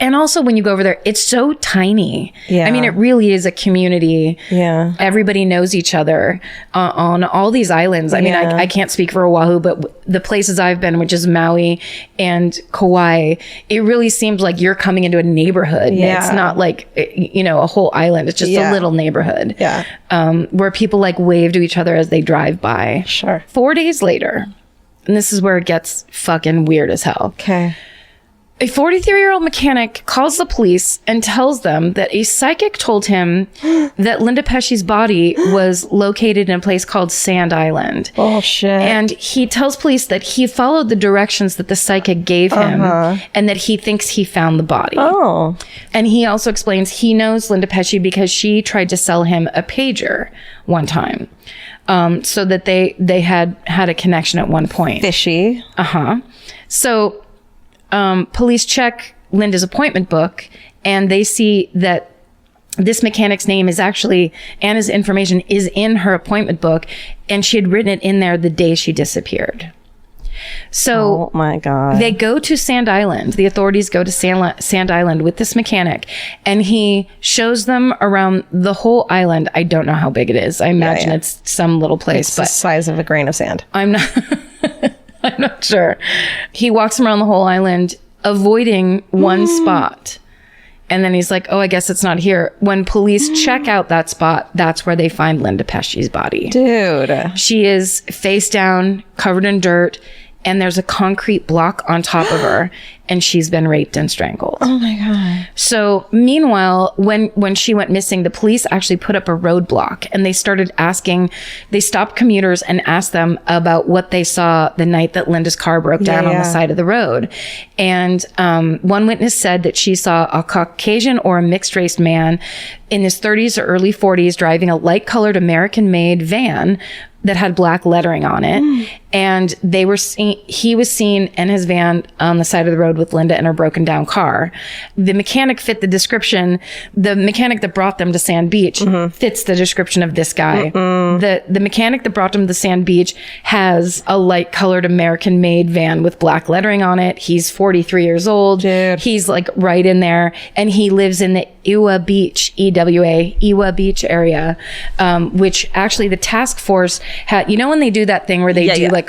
And also when you go over there, it's so tiny. I mean, it really is a community. Everybody knows each other on all these islands. I mean, I can't speak for Oahu, but the places I've been, which is Maui and Kauai, it really seems like you're coming into a neighborhood. It's not like, a whole island. It's just a little neighborhood. Where people like wave to each other as they drive by. 4 days later, and this is where it gets fucking weird as hell. A 43-year-old mechanic calls the police and tells them that a psychic told him that Linda Pesci's body was located in a place called Sand Island. And he tells police that he followed the directions that the psychic gave him and that he thinks he found the body. And he also explains he knows Linda Pesci because she tried to sell him a pager one time. So that they had a connection at one point. Fishy. So police check Linda's appointment book and they see that this mechanic's name is actually, and his information is in her appointment book, and she had written it in there the day she disappeared. So oh my God. They go to Sand Island. The authorities go to Sand Island with this mechanic, and he shows them around the whole island. I don't know how big it is. I imagine it's some little place. It's the size of a grain of sand. I'm not sure. He walks around the whole island, avoiding one spot. And then he's like, oh, I guess it's not here. When police check out that spot, that's where they find Linda Pesci's body. Dude. She is face down, covered in dirt, and there's a concrete block on top of her, and she's been raped and strangled. Oh my God. So meanwhile, when she went missing, the police actually put up a roadblock, and they stopped commuters and asked them about what they saw the night that Linda's car broke down on the side of the road. And one witness said that she saw a Caucasian or a mixed-race man in his 30s or early 40s driving a light-colored American-made van that had black lettering on it. And he was seen in his van on the side of the road with Linda in her broken down car. The mechanic fit the description. The mechanic that brought them to Sand Beach fits the description of this guy. The mechanic that brought them to Sand Beach has a light colored American made van with black lettering on it. He's 43 years old. Dude. He's like right in there. And he lives in the Ewa Beach, Ewa Beach area, which actually the task force had, you know, when they do that thing where they do like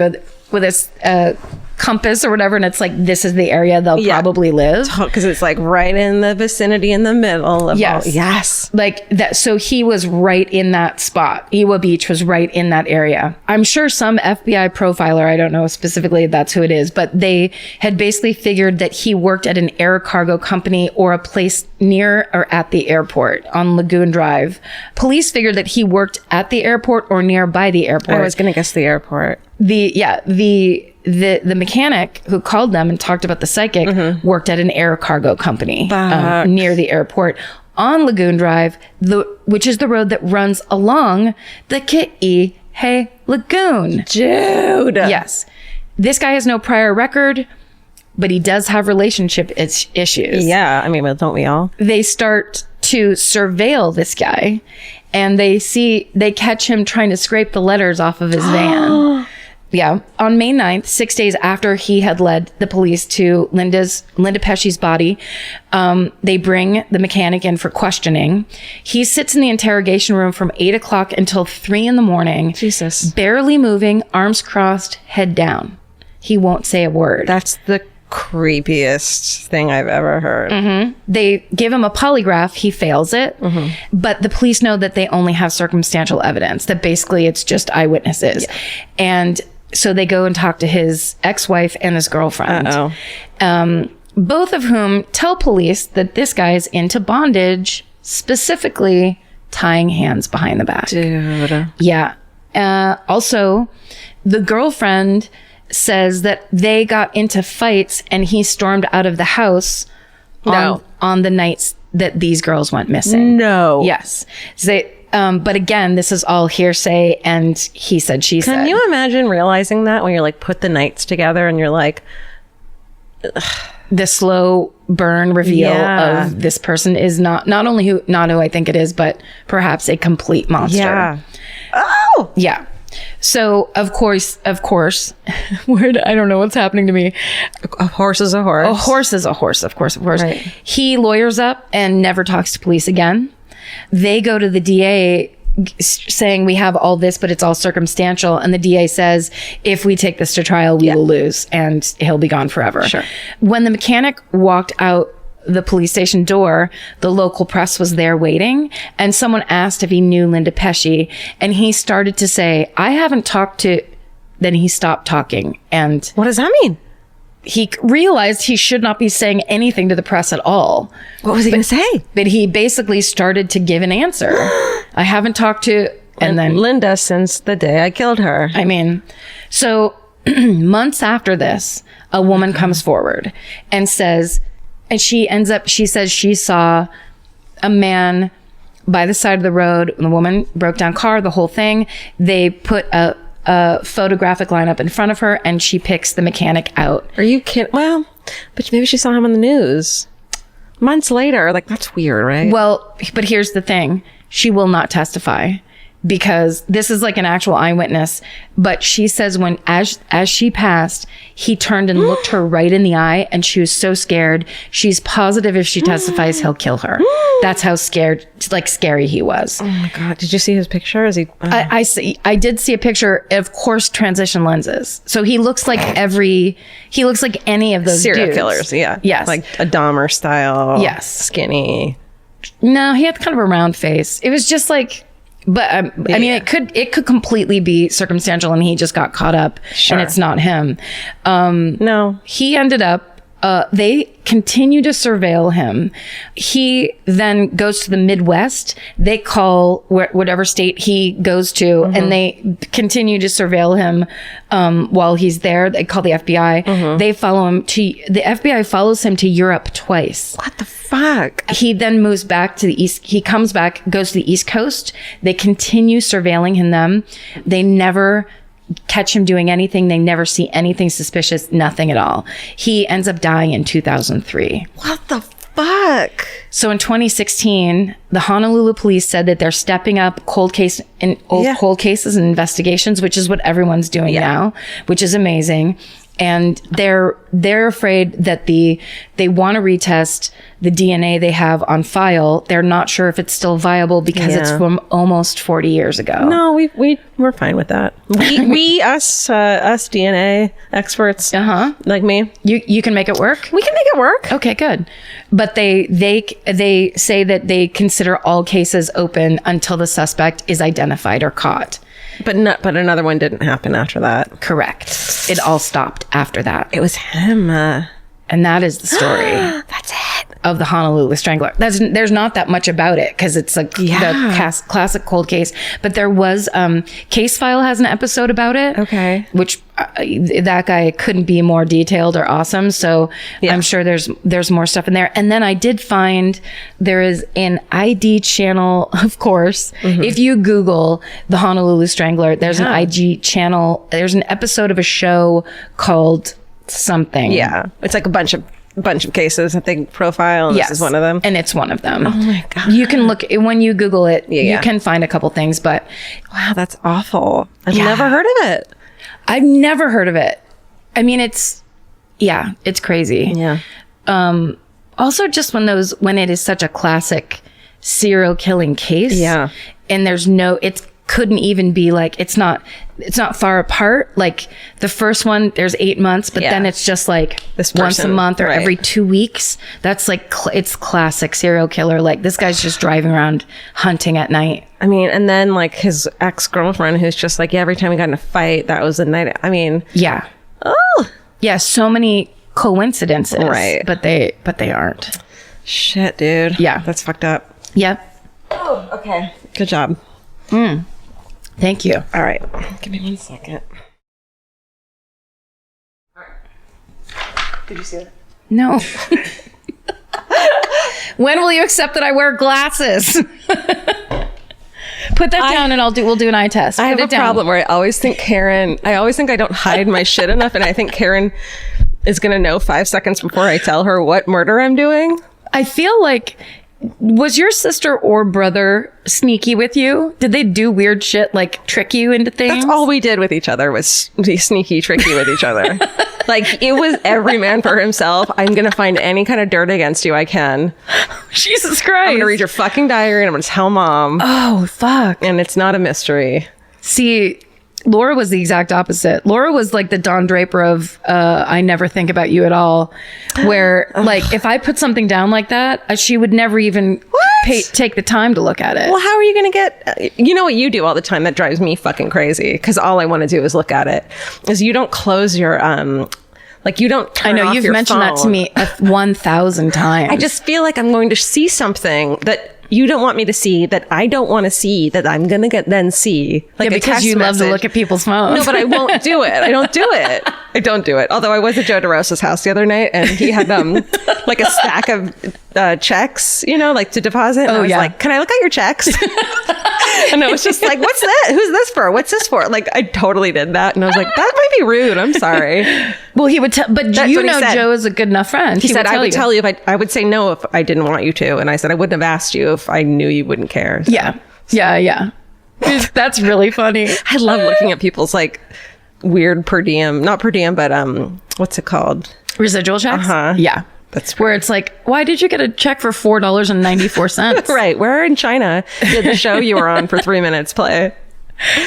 with a compass or whatever, and it's like, this is the area they'll probably live, because it's like right in the vicinity in the middle of like that. So he was right in that spot. Ewa Beach was right in that area. I'm sure some FBI profiler, I don't know specifically if that's who it is, but they had basically figured that he worked at an air cargo company or a place near or at the airport on Lagoon Drive. Police figured that he worked at the airport or nearby the airport. I was gonna guess the airport. The mechanic who called them and talked about the psychic worked at an air cargo company near the airport on Lagoon Drive, which is the road that runs along the Ki'ihe Lagoon. Dude. Yes. This guy has no prior record, but he does have relationship issues. Yeah, I mean, well, don't we all? They start to surveil this guy, and they catch him trying to scrape the letters off of his van. Yeah. On May 9th, 6 days after he had led the police to Linda Pesci's body, they bring the mechanic in for questioning. He sits in the interrogation room from 8 o'clock until 3 a.m. Jesus. Barely moving, arms crossed, head down. He won't say a word. That's the creepiest thing I've ever heard. They give him a polygraph. He fails it. But the police know that they only have circumstantial evidence, that basically it's just eyewitnesses. Yeah. And so they go and talk to his ex-wife and his girlfriend. Both of whom tell police that this guy is into bondage, specifically tying hands behind the back. Dude. Yeah. Also, the girlfriend says that they got into fights and he stormed out of the house on the nights that these girls went missing. No. Yes. But again, this is all hearsay and he said, she said. Can you imagine realizing that when you're like, put the nights together and you're like, the slow burn reveal of this person is not only who I think it is, but perhaps a complete monster. Yeah. Oh! Yeah. So of course, I don't know what's happening to me. A horse is a horse. A horse is a horse, of course. Right. He lawyers up and never talks to police again. They go to the DA saying, we have all this, but it's all circumstantial. And the DA says, if we take this to trial, we will lose and he'll be gone forever. Sure. When the mechanic walked out the police station door, the local press was there waiting, and someone asked if he knew Linda Pesci, and he started to say, I haven't talked to... Then he stopped talking. And what does that mean? He realized he should not be saying anything to the press at all. What was he going to say? But he basically started to give an answer. I haven't talked to... And then Linda since the day I killed her. I mean, so months after this, a woman comes forward and says... And she says she saw a man by the side of the road. The woman broke down car, the whole thing. They put a photographic lineup in front of her and she picks the mechanic out. Are you kidding? Well, but maybe she saw him on the news months later. Like, that's weird, right? Well, but here's the thing. She will not testify because this is like an actual eyewitness. But she says as she passed, he turned and looked her right in the eye and she was so scared. She's positive if she testifies, he'll kill her. That's how scary he was. Oh my God. Did you see his picture? Is he? I did see a picture, of course, transition lenses. So he looks like any of those serial dudes. killers. Yeah. Yes. Like a Dahmer style. Yes. Skinny. No, he had kind of a round face. It was just like, but I mean, it could completely be circumstantial and he just got caught up and it's not him. No. He ended up, they continue to surveil him. He then goes to the Midwest. They call whatever state he goes to and they continue to surveil him while he's there. They call the FBI. They follow him the FBI follows him to Europe twice. What the fuck? He then moves back to the East. He comes back, goes to the East Coast. They continue surveilling him. They never catch him doing anything. They never see anything suspicious, nothing at all. He ends up dying in 2003. What the fuck? So in 2016, the Honolulu police said that they're stepping up cold cases and investigations, which is what everyone's doing now, which is amazing. And they're afraid that they want to retest the DNA they have on file. They're not sure if it's still viable because it's from almost 40 years ago. No, we're fine with that. Us DNA experts, like me, you can make it work. We can make it work. Okay, good. But they say that they consider all cases open until the suspect is identified or caught. But another one didn't happen after that. Correct. It all stopped after that. It was him. And that is the story. That's it. Of the Honolulu Strangler. There's not that much about it because it's like the classic cold case. But there was, Case File has an episode about it. Okay. Which that guy couldn't be more detailed or awesome. So I'm sure there's more stuff in there. And then I did find there is an ID channel, of course. If you Google the Honolulu Strangler, there's an IG channel. There's an episode of a show called something. Yeah. It's like a bunch of cases, I think, profile, and this is one of them. And it's one of them. Oh my God. You can look, when you Google it, you can find a couple things, but... Wow, that's awful. I've never heard of it. I've never heard of it. I mean, it's crazy. Yeah. Also, just when it is such a classic serial killing case. Yeah. And it couldn't even be like, it's not far apart. Like the first one, there's 8 months, but then it's just like this once a month or every 2 weeks. That's like, it's classic serial killer. Like this guy's just driving around hunting at night. I mean, and then like his ex-girlfriend who's just like, every time we got in a fight, that was the night. I mean. Yeah. Oh. Yeah. So many coincidences. Right. But they aren't. Shit, dude. Yeah. That's fucked up. Yep. Oh, okay. Good job. Thank you. All right. Give me 1 second. All right. Did you see that? No. When will you accept that I wear glasses? Put that down and we'll do an eye test. I have a problem where I always think I don't hide my shit enough, and I think Karen is going to know 5 seconds before I tell her what murder I'm doing. I feel like, was your sister or brother sneaky with you? Did they do weird shit, like trick you into things? That's all we did with each other, was be sneaky, tricky with each other. Like, it was every man for himself. I'm going to find any kind of dirt against you I can. Jesus Christ. I'm going to read your fucking diary and I'm going to tell Mom. Oh, fuck. And it's not a mystery. See, Laura was the exact opposite. Laura was like the Don Draper of I never think about you at all. Where, like, if I put something down like that, she would never even take the time to look at it. Well, how are you going to get... you know what you do all the time that drives me fucking crazy? Because all I want to do is look at it. Is you don't close your... like, you don't turn off you've your mentioned phone. that to me 1,000 times. I just feel like I'm going to see something that you don't want me to see, that I don't want to see, that I'm going to then see. Like because you love to look at people's phones. No, but I won't do it. I don't do it. I don't do it. Although I was at Joe DeRosa's house the other night and he had like a stack of checks, like to deposit. And I was like, can I look at your checks? And I was just like, what's that? Who's this for? What's this for? Like, I totally did that. And I was like, that might be rude. I'm sorry. Well, he would tell, but Joe is a good enough friend. He said, I would tell you if I would say no if I didn't want you to. And I said, I wouldn't have asked you if I knew you wouldn't care. So. Yeah. That's really funny. I love looking at people's like weird per diem, not per diem, but what's it called? Residual checks? Yeah. That's where it's like, why did you get a check for $4.94? Right. Where in China did the show you were on for 3 minutes play?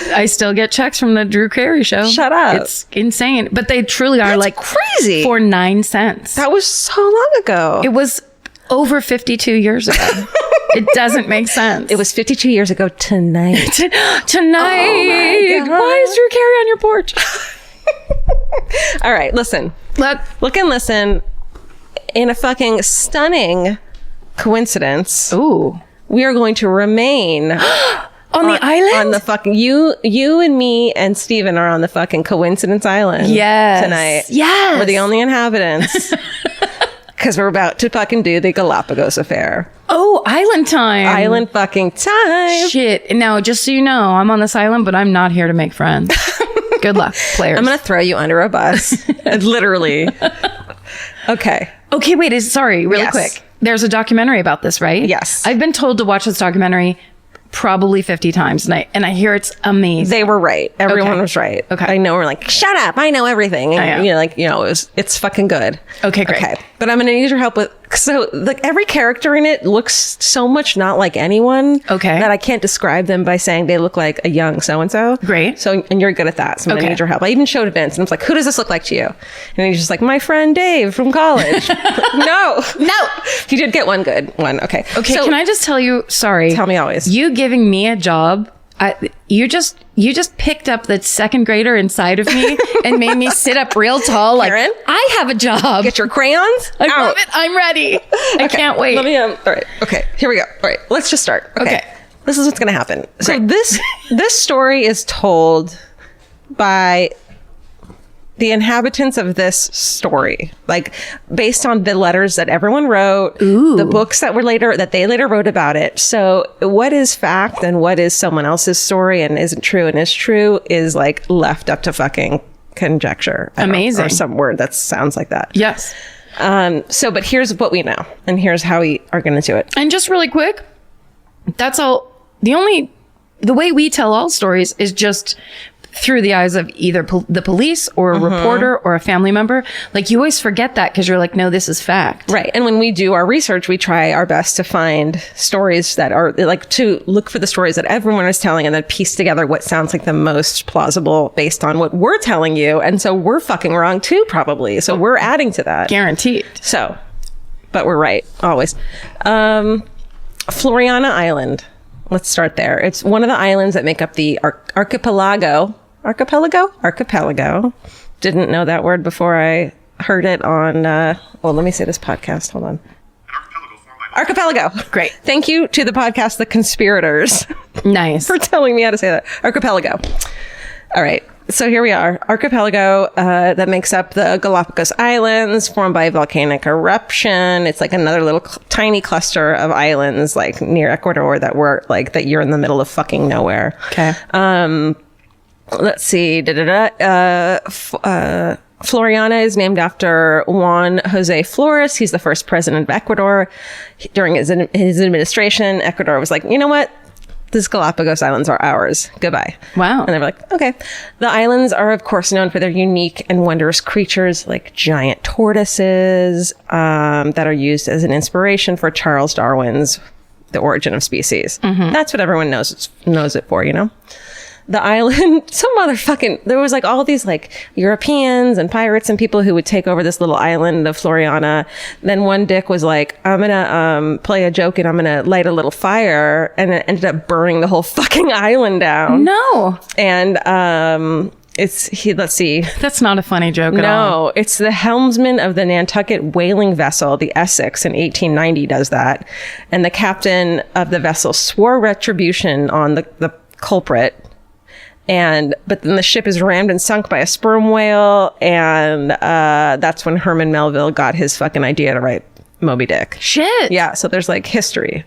I still get checks from the Drew Carey show. Shut up. It's insane. But they truly are like crazy. For 9 cents. That was so long ago. It was over 52 years ago. It doesn't make sense. It was 52 years ago tonight. Tonight. Oh, why is Drew Carey on your porch? All right, listen. Look and listen. In a fucking stunning coincidence, we are going to remain on the island? On the fucking you and me and Steven are on the fucking coincidence island. Tonight. Yes. We're the only inhabitants. Because we're about to fucking do the Galapagos affair. Oh, island time. Island fucking time. Shit. Now, just so you know, I'm on this island, but I'm not here to make friends. Good luck, players. I'm going to throw you under a bus. Literally. Okay. Okay, wait, really quick. There's a documentary about this, right? Yes. I've been told to watch this documentary probably 50 times, and I hear it's amazing. They were right. Everyone was right. Okay. I know we're like, shut up, I know everything. And, it's fucking good. Okay, great. Okay. But I'm going to need your help with, so like every character in it looks so much not like anyone. Okay. That I can't describe them by saying they look like a young so-and-so. Great. So, and you're good at that. So I'm going to need your help. I even showed Vince and I was like, who does this look like to you? And he's just like, my friend Dave from college. No. You did get one good one. Okay. Okay. So, can I just tell you, sorry. Tell me always. You giving me a job. You just picked up the second grader inside of me and made me sit up real tall. Like, Karen? I have a job. Get your crayons. I love it. I'm ready. I can't wait. Let me, all right. Okay. Here we go. All right. Let's just start. Okay. This is what's going to happen. So this story is told by the inhabitants of this story, like based on the letters that everyone wrote, the books that they later wrote about it. So what is fact and what is someone else's story and isn't true and is true is like left up to fucking conjecture. Amazing. Or some word that sounds like that. Yes. But here's what we know and here's how we are going to do it. And just really quick, that's all. The way we tell all stories is just through the eyes of either the police or a reporter or a family member. Like, you always forget that because you're like, no, this is fact. Right. And when we do our research, we try our best to find stories that are like, to look for the stories that everyone is telling and then piece together what sounds like the most plausible based on what we're telling you. And so we're fucking wrong too, probably. So we're adding to that. Guaranteed. So, but we're right. Always. Floriana Island. Let's start there. It's one of the islands that make up the archipelago. Archipelago. Didn't know that word before I heard it on, let me say this podcast. Hold on. Archipelago. Great. Thank you to the podcast, The Conspirators. Nice. For telling me how to say that. Archipelago. All right. So here we are. Archipelago that makes up the Galapagos Islands, formed by a volcanic eruption. It's like another little tiny cluster of islands, like near Ecuador, that you're in the middle of fucking nowhere. Okay. Let's see. Floriana is named after Juan Jose Flores. He's the first president of Ecuador. During his administration, Ecuador was like, you know what? These Galapagos Islands are ours. Goodbye. Wow. And they were like, okay. The islands are, of course, known for their unique and wondrous creatures like giant tortoises that are used as an inspiration for Charles Darwin's The Origin of Species. Mm-hmm. That's what everyone knows it for, you know? The island, there was like all these like Europeans and pirates and people who would take over this little island of Floriana. Then one dick was like, I'm going to play a joke and I'm going to light a little fire. And it ended up burning the whole fucking island down. No. And let's see. That's not a funny joke at all. No, it's the helmsman of the Nantucket whaling vessel, the Essex, in 1890 does that. And the captain of the vessel swore retribution on the culprit. But then the ship is rammed and sunk by a sperm whale. And that's when Herman Melville got his fucking idea to write Moby Dick. Shit. Yeah. So there's like history.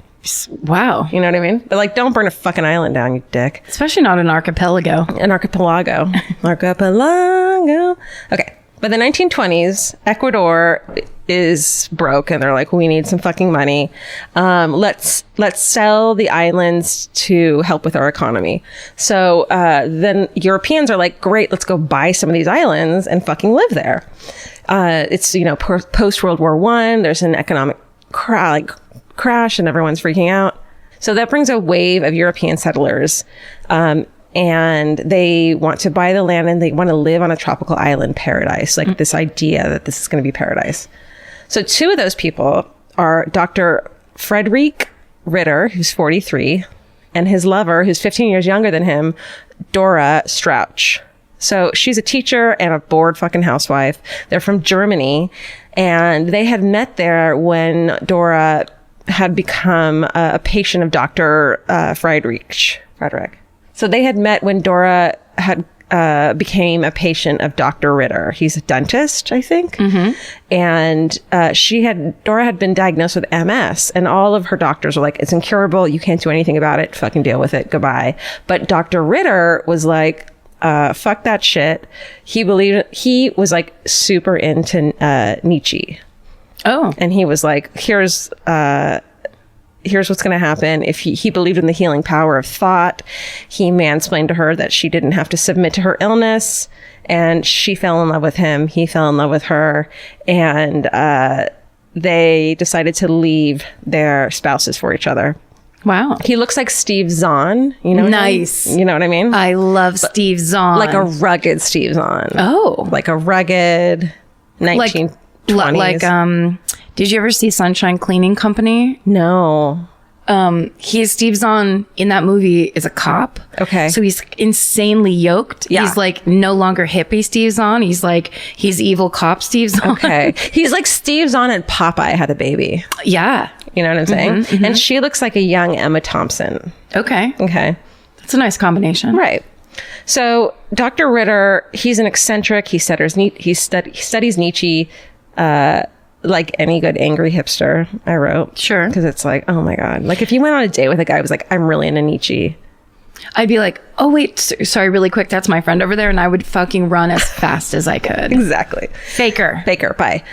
Wow. You know what I mean? But like, don't burn a fucking island down, you dick. Especially not an archipelago. An archipelago. Archipelago. Okay. By the 1920s, Ecuador is broke and they're like, we need some fucking money. Let's sell the islands to help with our economy. So then Europeans are like, great, let's go buy some of these islands and fucking live there. It's, post World War I, there's an economic crash and everyone's freaking out. So that brings a wave of European settlers. And they want to buy the land and they want to live on a tropical island paradise, like this idea that this is going to be paradise. So two of those people are Dr. Frederick Ritter, who's 43, and his lover, who's 15 years younger than him, Dora Strauch. So she's a teacher and a bored fucking housewife. They're from Germany, and they had met there when Dora had become a patient of Dr. Frederick. So they had met when Dora had became a patient of Dr. Ritter. He's a dentist, I think. Mm-hmm. And Dora had been diagnosed with MS, and all of her doctors were like, it's incurable. You can't do anything about it. Fucking deal with it. Goodbye. But Dr. Ritter was like, fuck that shit. He was like super into Nietzsche. Oh. And he was like, here's what's going to happen. If he believed in the healing power of thought. He mansplained to her that she didn't have to submit to her illness, and she fell in love with him. He fell in love with her, and they decided to leave their spouses for each other. Wow. He looks like Steve Zahn. You know, nice. You know what I mean? I love Steve Zahn. Like a rugged Steve Zahn. Oh. Like a rugged 1920s. Like, did you ever see Sunshine Cleaning Company? No. He's Steve Zahn in that movie is a cop. Okay. So he's insanely yoked. Yeah. He's like no longer hippie Steve Zahn. He's evil cop Steve Zahn. Okay. He's like Steve Zahn and Popeye had a baby. Yeah. You know what I'm saying? And she looks like a young Emma Thompson. Okay. Okay. That's a nice combination. Right. So Dr. Ritter, he's an eccentric. He studies Nietzsche, like any good angry hipster, I wrote. Sure. Because it's like, oh my God. Like if you went on a date with a guy who was like, I'm really into Nietzsche. I'd be like, oh wait, sorry, really quick. That's my friend over there. And I would fucking run as fast as I could. Exactly. Faker, bye.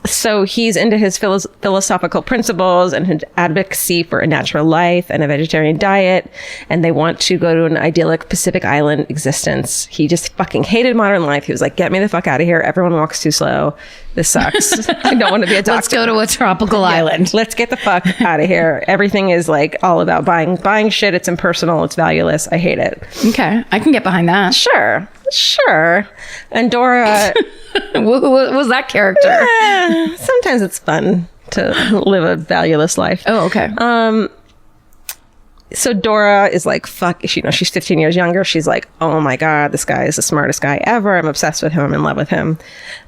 So he's into his philosophical principles and his advocacy for a natural life and a vegetarian diet. And they want to go to an idyllic Pacific Island existence. He just fucking hated modern life. He was like, get me the fuck out of here. Everyone walks too slow. This sucks. I don't want to be a doctor. Let's go to a tropical island. Let's get the fuck out of here. Everything is like all about buying shit. It's impersonal. It's valueless. I hate it. Okay. I can get behind that. Sure. And Dora... What was that character? Sometimes it's fun to live a valueless life. Oh, okay. So Dora is like, fuck, she's 15 years younger. She's like, oh my God, this guy is the smartest guy ever. I'm obsessed with him. I'm in love with him.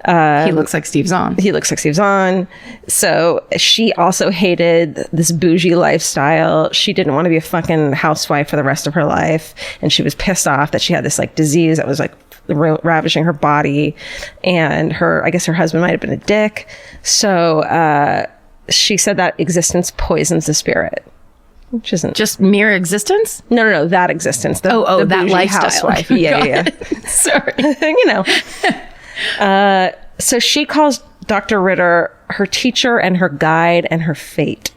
He looks like Steve Zahn. So she also hated this bougie lifestyle. She didn't want to be a fucking housewife for the rest of her life. And she was pissed off that she had this like disease that was like ravaging her body. And I guess her husband might have been a dick. So she said that existence poisons the spirit. Which isn't just mere existence. No, that existence. The that lifestyle. Housewife. Yeah. Sorry. So she calls Dr. Ritter her teacher and her guide and her fate.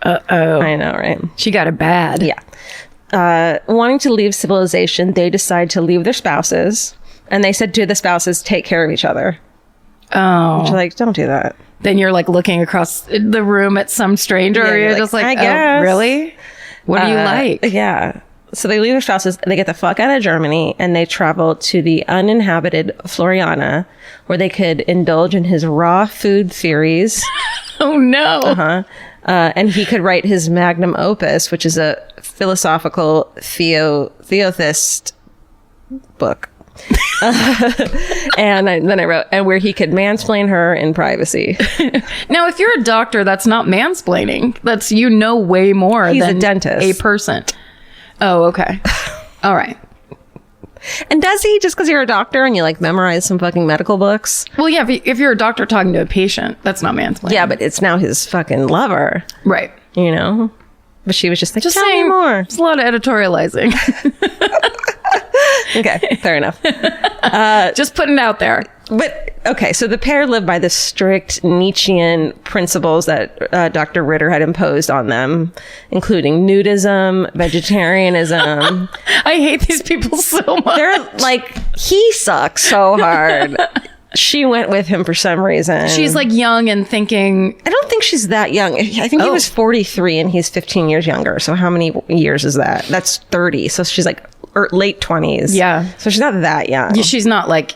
Uh-oh. I know, right? She got it bad. Yeah. Wanting to leave civilization, they decide to leave their spouses, and they said to the spouses, take care of each other. Oh. Which, like, don't do that. Then you're like looking across the room at some stranger. Yeah, you're just like, I guess. Oh, really? What do you like? Yeah. So they leave their spouses, they get the fuck out of Germany, and they travel to the uninhabited Floriana, where they could indulge in his raw food theories. Oh, no. And he could write his magnum opus, which is a philosophical theoist book. And then I wrote, and where he could mansplain her in privacy. Now, if you're a doctor, that's not mansplaining. That's way more He's than a dentist. A person. Oh, okay. All right. And does he, just because you're a doctor and you like memorize some fucking medical books? Well, yeah, if you're a doctor talking to a patient, that's not mansplaining. Yeah, but it's now his fucking lover. Right. You know? But she was just like, just tell me more. There's a lot of editorializing. Okay, fair enough. Just putting it out there. But, okay, so the pair lived by the strict Nietzschean principles that Dr. Ritter had imposed on them, including nudism, vegetarianism. I hate these people so much. They're like, he sucks so hard. She went with him for some reason. She's like young and thinking... I don't think she's that young. I think he was 43 and he's 15 years younger. So how many years is that? That's 30. So she's like late 20s. Yeah. So she's not that young. Yeah, she's not like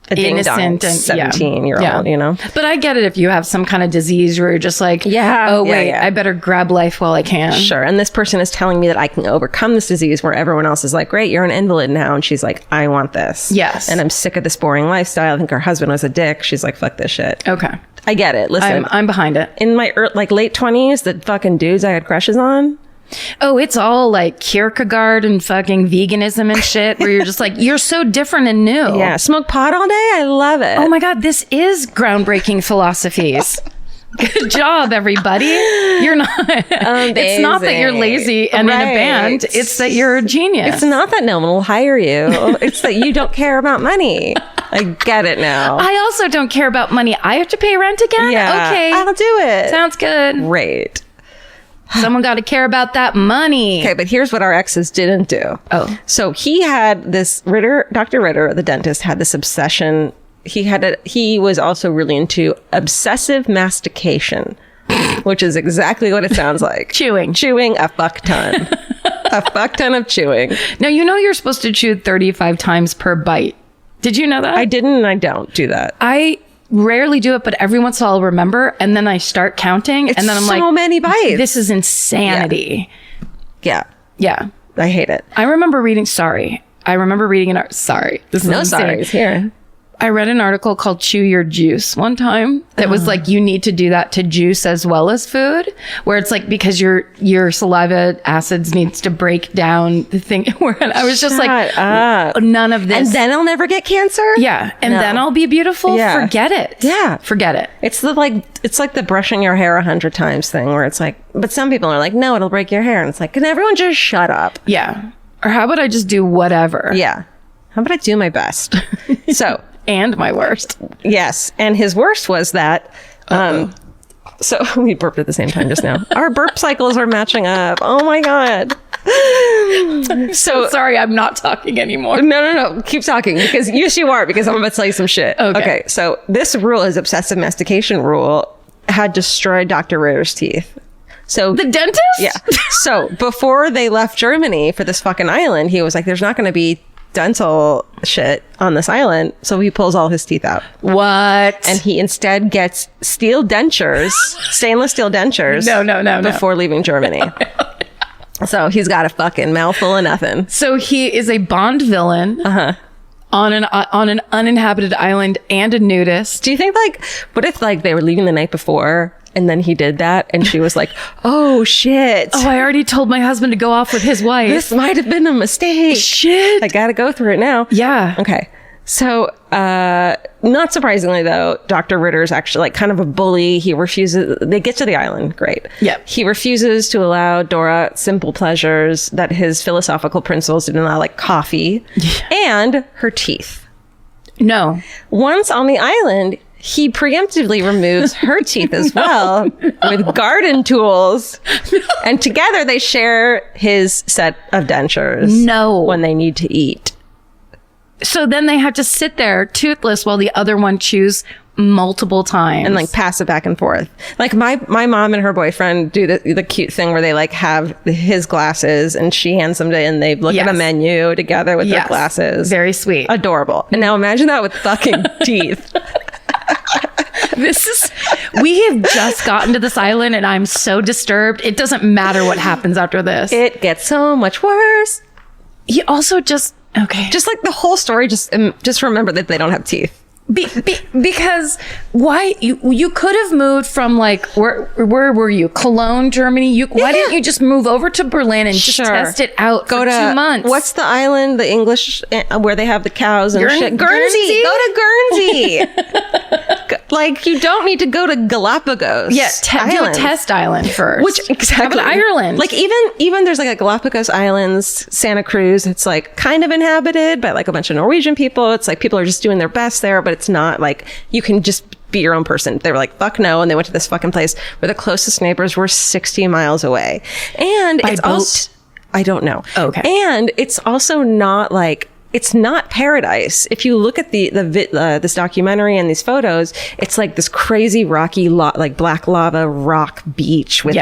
a innocent and 17-year-old, you know? But I get it if you have some kind of disease where you're just like, I better grab life while I can. Sure. And this person is telling me that I can overcome this disease, where everyone else is like, great, you're an invalid now. And she's like, I want this. Yes. And I'm sick of this boring lifestyle. I think her husband was a dick. She's like, fuck this shit. Okay. I get it. Listen, I'm behind it. In my late 20s, the fucking dudes I had crushes on. Oh, it's all like Kierkegaard and fucking veganism and shit, where you're just like, you're so different and new. Yeah. Smoke pot all day. I love it. Oh my God, this is groundbreaking philosophies. Good job, everybody. You're not. It's not that you're lazy and in a band. It's that you're a genius. It's not that no one will hire you. It's that you don't care about money. I get it now. I also don't care about money. I have to pay rent again? Yeah, okay. I'll do it. Sounds good. Great. Someone got to care about that money. Okay, but here's what our exes didn't do. Oh. So he had this Dr. Ritter, the dentist, had this obsession. He was also really into obsessive mastication, which is exactly what it sounds like. Chewing a fuck ton. A fuck ton of chewing. Now, you know you're supposed to chew 35 times per bite. Did you know that? I didn't and I don't do that. I rarely do it, but every once in a while I'll remember, and then I start counting, and then I'm like, so many bites. This is insanity. Yeah. I hate it. I remember reading, sorry. Sorry. This is No insane. sorries here. I read an article called Chew Your Juice one time that was like, you need to do that to juice as well as food, where it's like, because your saliva acids needs to break down the thing. Where I was just like, none of this. And then I'll never get cancer? Yeah. And then I'll be beautiful. Yeah. Forget it. Yeah. Forget it. It's like the brushing your hair 100 times thing where it's like, but some people are like, no, it'll break your hair. And it's like, can everyone just shut up? Yeah. Or how about I just do whatever? Yeah. How about I do my best? So. And my worst. Yes. And his worst was that, so we burped at the same time just now. Our burp cycles are matching up. Oh my God. So sorry, I'm not talking anymore. No. Keep talking because yes, you are, because I'm about to tell you some shit. Okay. So this rule, his obsessive mastication rule, had destroyed Dr. Ritter's teeth. So the dentist? Yeah. So before they left Germany for this fucking island, he was like, there's not going to be dental shit on this island, so he pulls all his teeth out. What? And he instead gets stainless steel dentures. No. Before leaving Germany. So he's got a fucking mouthful of nothing. So he is a Bond villain. On an uninhabited island and a nudist. Do you think what if they were leaving the night before and then he did that and she was like, oh shit. Oh, I already told my husband to go off with his wife. This might have been a mistake. Shit. I gotta go through it now. Yeah. Okay. So, not surprisingly though, Dr. Ritter's actually kind of a bully. He refuses, they get to the island. Great. Yeah. He refuses to allow Dora simple pleasures that his philosophical principles didn't allow, like coffee and her teeth. No. Once on the island, he preemptively removes her teeth as well with garden tools. And together they share his set of dentures. No. When they need to eat. So then they have to sit there toothless while the other one chews multiple times. And pass it back and forth. Like my mom and her boyfriend do the cute thing where they have his glasses and she hands them to, and they look at a menu together with their glasses. Very sweet. Adorable. And now imagine that with fucking teeth. We have just gotten to this island and I'm so disturbed. It doesn't matter what happens after this. It gets so much worse. He also just the whole story, just remember that they don't have teeth. Because why you could have moved from where were you? Cologne, Germany? Why didn't you just move over to Berlin and just test it out for 2 months? What's the island, the English, where they have the cows and shit? Guernsey. Go to Guernsey. You don't need to go to Galapagos. Yeah, do a test island first. Which exactly? How about Ireland? Even there's a Galapagos Islands, Santa Cruz. It's kind of inhabited by a bunch of Norwegian people. It's people are just doing their best there, but it's not you can just be your own person. They were like, fuck no. And they went to this fucking place where the closest neighbors were 60 miles away. And by boat? I don't know. Oh, okay. And it's also not it's not paradise. If you look at this documentary and these photos, it's this crazy rocky, black lava rock beach with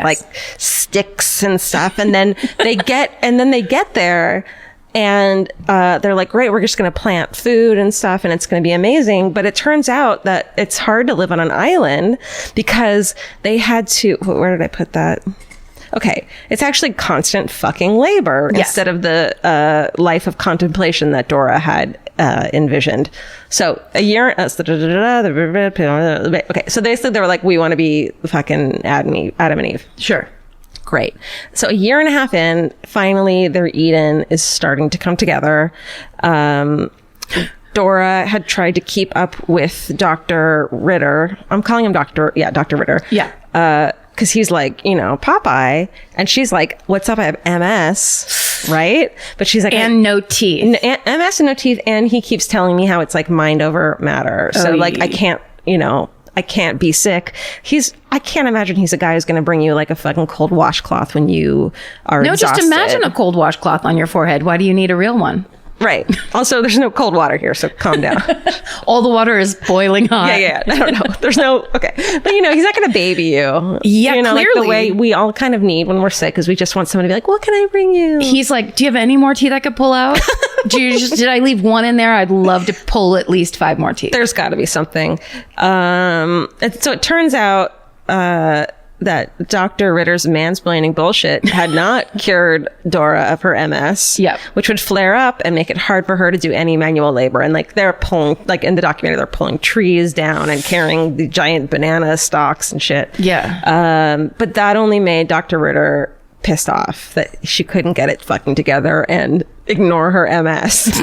sticks and stuff. And then they get there. And they're like, great, we're just going to plant food and stuff and it's going to be amazing. But it turns out that it's hard to live on an island because they had to, where did I put that? Okay. It's actually constant fucking labor instead of the life of contemplation that Dora had envisioned. So a year, okay. So they said they were like, we want to be fucking Adam and Eve. Sure. Great. So a year and a half in, finally their Eden is starting to come together. Dora had tried to keep up with Dr. Ritter. I'm calling him Dr. Ritter. Yeah. Because he's like, Popeye. And she's like, what's up? I have MS, right? But she's like... And no teeth. MS and no teeth. And he keeps telling me how it's like mind over matter. So I can't, I can't be sick. I can't imagine he's a guy who's going to bring you like a fucking cold washcloth when you are exhausted. Just imagine a cold washcloth on your forehead. Why do you need a real one? Right. Also, there's no cold water here, so calm down. All the water is boiling hot. Yeah. I don't know. There's no... Okay. But, he's not going to baby you. Yeah, clearly. Like the way we all kind of need when we're sick is we just want someone to be like, what can I bring you? He's like, do you have any more teeth I could pull out? Did I leave one in there? I'd love to pull at least 5 more teeth. There's got to be something. So it turns out that Dr. Ritter's mansplaining bullshit had not cured Dora of her MS, which would flare up and make it hard for her to do any manual labor. And like they're pulling, like in the documentary, they're pulling trees down and carrying the giant banana stalks and shit. Yeah. But that only made Dr. Ritter pissed off that she couldn't get it fucking together and ignore her MS.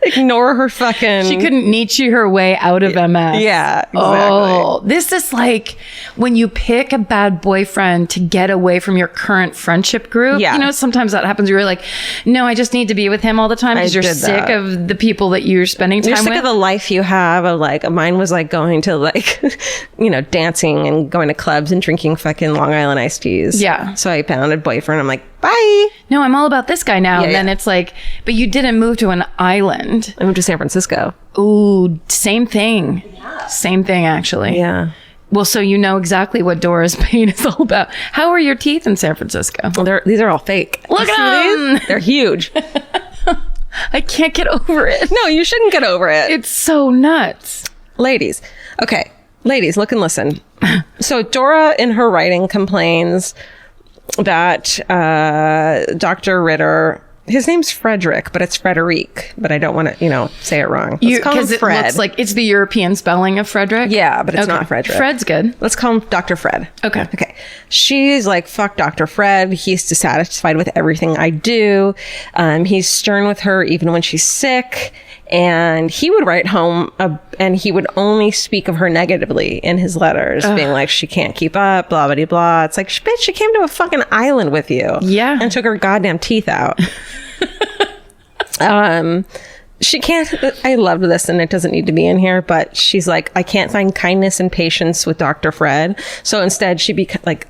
Ignore her fucking... She couldn't Nietzsche her way out of MS. Yeah, exactly. Oh, this is like when you pick a bad boyfriend to get away from your current friendship group. Yeah. Sometimes that happens. You're like, no, I just need to be with him all the time because you're sick of the people that you're spending time with. You're sick of the life you have. Of like, mine was like going to like, dancing and going to clubs and drinking fucking Long Island iced teas. Yeah. So I found a boyfriend. I'm like, bye. No, I'm all about this guy now. And then it's like, but you didn't move to an island. I moved to San Francisco. Ooh, same thing. Yeah. Same thing, actually. Yeah. Well, so you know exactly what Dora's pain is all about. How are your teeth in San Francisco? Well, these are all fake. Look at them. They're huge. I can't get over it. No, you shouldn't get over it. It's so nuts. Ladies. Okay. Ladies, look and listen. So Dora in her writing complains that Dr. Ritter... His name's Frederick, but it's Frederic. But I don't want to, say it wrong. Let's call him Fred. It looks like it's the European spelling of Frederick. Yeah, but it's not Frederick. Fred's good. Let's call him Dr. Fred. Okay. She's like, fuck Dr. Fred. He's dissatisfied with everything I do. He's stern with her even when she's sick. And he would write home and he would only speak of her negatively in his letters, being like, she can't keep up, blah, blah, blah. It's like, bitch, she came to a fucking island with you. Yeah. And took her goddamn teeth out. She can't, I loved this and it doesn't need to be in here, but she's like, I can't find kindness and patience with Dr. Fred. So instead she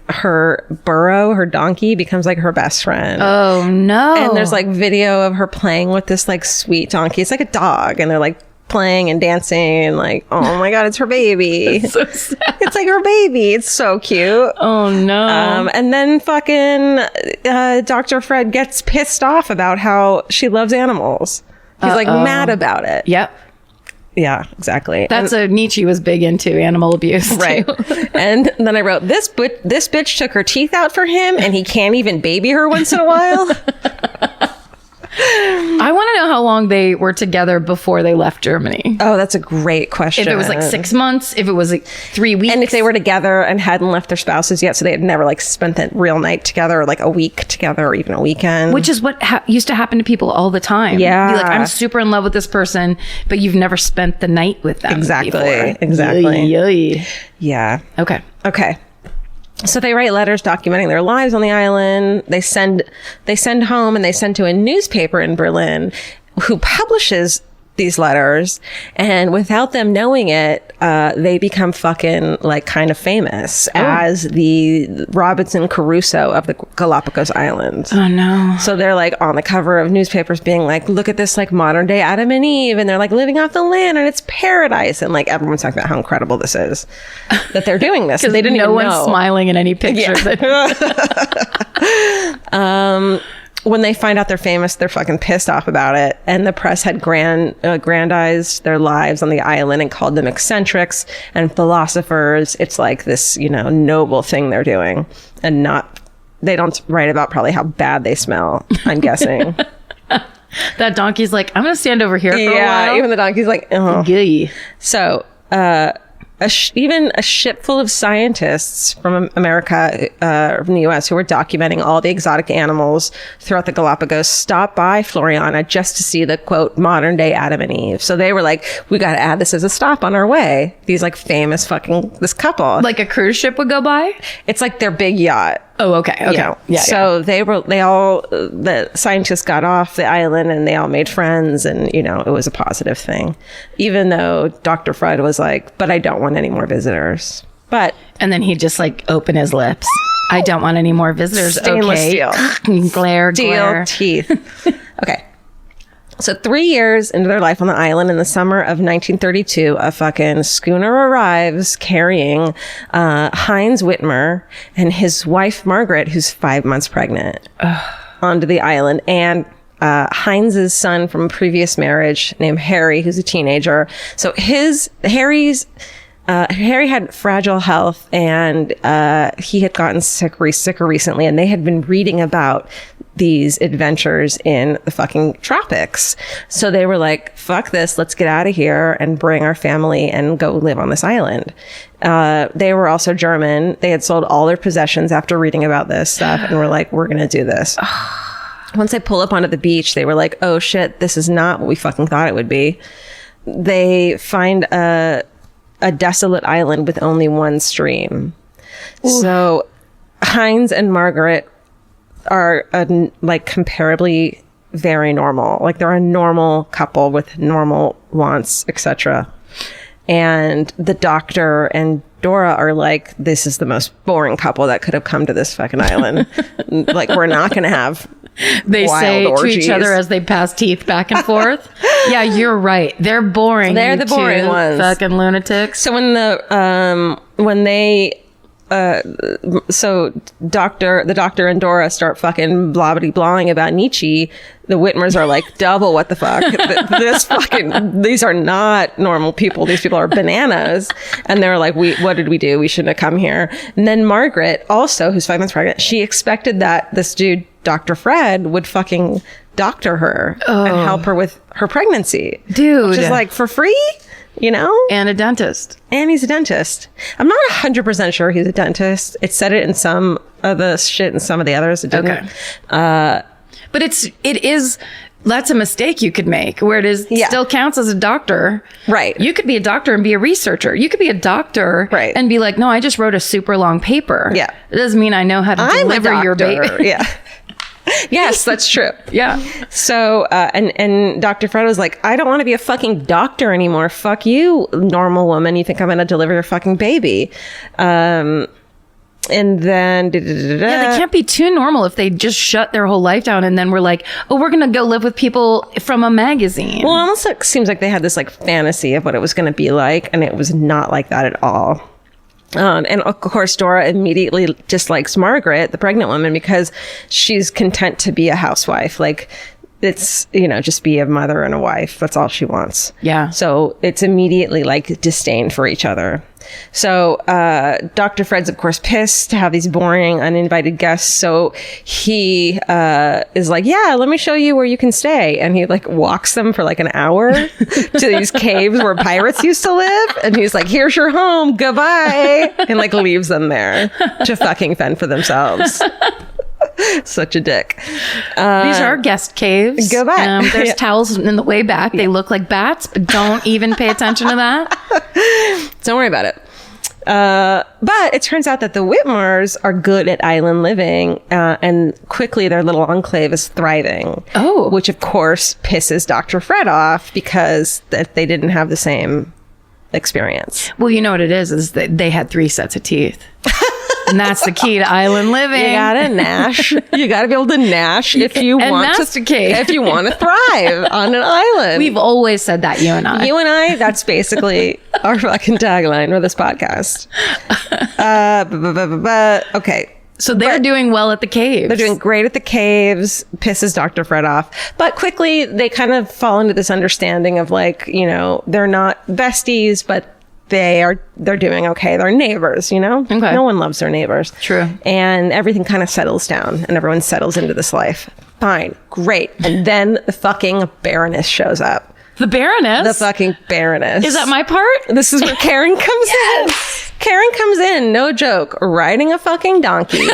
her burro, her donkey becomes like her best friend. Oh no. And there's like video of her playing with this like sweet donkey. It's like a dog and they're like playing and dancing and like, oh my God, it's her baby. That's so sad. It's like her baby. It's so cute. Oh no. And then fucking Dr. Fred gets pissed off about how she loves animals. He's like mad about it. Yep. Yeah, exactly. That's Nietzsche was big into animal abuse. Right. And then I wrote, this bitch took her teeth out for him and he can't even baby her once in a while. I want to know how long they were together before they left Germany. Oh, that's a great question. If it was like 6 months, if it was like 3 weeks. And if they were together and hadn't left their spouses yet, so they had never like spent that real night together or like a week together or even a weekend. Which is what used to happen to people all the time. Yeah. Be like, I'm super in love with this person, but you've never spent the night with them before. Exactly. Yeah. Okay. So they write letters documenting their lives on the island. They send home and they send to a newspaper in Berlin who publishes these letters. And without them knowing it, they become fucking like kind of famous as the Robinson Crusoe of the Galapagos Islands. Oh no. So they're like on the cover of newspapers being like, look at this like modern day Adam and Eve. And they're like living off the land and it's paradise. And like everyone's talking about how incredible this is that they're doing this. Because they didn't no even one's know. smiling in any picture. Yeah. When they find out they're famous, they're fucking pissed off about it. And the press had grandized their lives on the island and called them eccentrics and philosophers. It's like this, noble thing they're doing. And they don't write about probably how bad they smell, I'm guessing. That donkey's like, I'm going to stand over here for a while. Even the donkey's like, Gee. So, even a ship full of scientists from America, from the U.S., who were documenting all the exotic animals throughout the Galapagos stopped by Floriana just to see the, quote, modern day Adam and Eve. So they were like, we got to add this as a stop on our way. These like famous this couple. Like a cruise ship would go by? It's like their big yacht. Oh, okay. Okay. You know? Yeah. So the scientists got off the island and they all made friends, and, you know, it was a positive thing. Even though Dr. Fred was like, but I don't want any more visitors. And then he'd just like open his lips. I don't want any more visitors. Stainless steel. glare. Teeth. Okay. So 3 years into their life on the island, in the summer of 1932, a fucking schooner arrives carrying Heinz Whitmer and his wife, Margaret, who's 5 months pregnant, onto the island. And Heinz's son from a previous marriage named Harry, who's a teenager. So Harry had fragile health, and he had gotten sicker recently, and they had been reading about these adventures in the fucking tropics. So they were like, fuck this, let's get out of here and bring our family and go live on this island. They were also German. They had sold all their possessions after reading about this stuff, and were like, we're going to do this. Once they pull up onto the beach, they were like, oh shit, this is not what we fucking thought it would be. They find a desolate island with only one stream. Ooh. So Heinz and Margaret are like comparably very normal. Like they're a normal couple with normal wants, etc. And the doctor and Dora are like, this is the most boring couple that could have come to this fucking island. Like, we're not going to have they say orgies. To each other as they pass teeth back and forth. Yeah, you're right. They're boring. They're the boring ones. Fucking lunatics. So so the doctor and Dora start fucking blahing about Nietzsche. The Whitmers are like, double what the fuck? These are not normal people. These people are bananas. And they're like, what did we do? We shouldn't have come here. And then Margaret, also, who's 5 months pregnant, she expected that this dude, Dr. Fred, would fucking doctor her and help her with her pregnancy. Dude. Which is like, for free? You know? And a dentist. And he's a dentist. I'm not 100% sure he's a dentist. It said it in some of the shit and some of the others. It didn't. Okay. But that's a mistake you could make, where it still counts as a doctor. Right. You could be a doctor and be a researcher. You could be a doctor and be like, no, I just wrote a super long paper. Yeah. It doesn't mean I know how to deliver your baby. Yeah. Yes, that's true. Yeah. So, and Dr. Fred was like, I don't want to be a fucking doctor anymore. Fuck you, normal woman. You think I'm going to deliver your fucking baby. And then... Yeah, they can't be too normal if they just shut their whole life down and then we're like, oh, we're going to go live with people from a magazine. Well, it almost like, seems like they had this like fantasy of what it was going to be like, and it was not like that at all. And of course, Dora immediately dislikes Margaret, the pregnant woman, because she's content to be a housewife. Like, it's, just be a mother and a wife. That's all she wants. Yeah. So it's immediately like disdain for each other. So Dr. Fred's, of course, pissed to have these boring, uninvited guests. So he is like, yeah, let me show you where you can stay. And he like walks them for like an hour to these caves where pirates used to live. And he's like, here's your home. Goodbye. And like leaves them there to fucking fend for themselves. Such a dick. These are guest caves. Go back. There's towels in the way back. They look like bats, but don't even pay attention to that. Don't worry about it. But it turns out that the Whitmers are good at island living, and quickly their little enclave is thriving. Oh. Which, of course, pisses Dr. Fred off because they didn't have the same experience. Well, you know what it is that they had 3 sets of teeth. And that's the key to island living. You gotta gnash. You gotta be able to gnash if you want masticate. If you want to thrive on an island. We've always said that, you and I. You and I, that's basically our fucking tagline for this podcast. Okay. So they're doing well at the caves. They're doing great at the caves, pisses Dr. Fred off. But quickly, they kind of fall into this understanding of like, they're not besties, but they're doing okay. They're neighbors, Okay. No one loves their neighbors. True. And everything kind of settles down and everyone settles into this life. Fine. Great. And then the fucking Baroness shows up. The Baroness? The fucking Baroness. Is that my part? This is where Karen comes in. Karen comes in, no joke, riding a fucking donkey.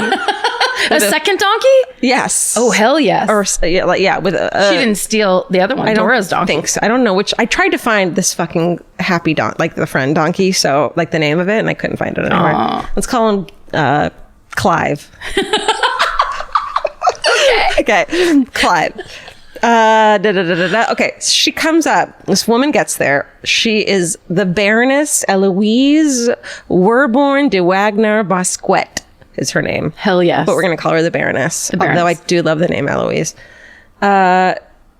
A second donkey? Yes. Oh, hell yes. Or with a... she didn't steal the other one, Dora's donkey. I don't think so. I don't know which... I tried to find this fucking happy donkey, like the friend donkey, so like the name of it, and I couldn't find it anywhere. Aww. Let's call him Clive. Okay. Clive. Okay, she comes up. This woman gets there. She is the Baroness Eloise Werborn de Wagner Bosquet is her name. Hell yes. But we're going to call her the Baroness. Although I do love the name Eloise.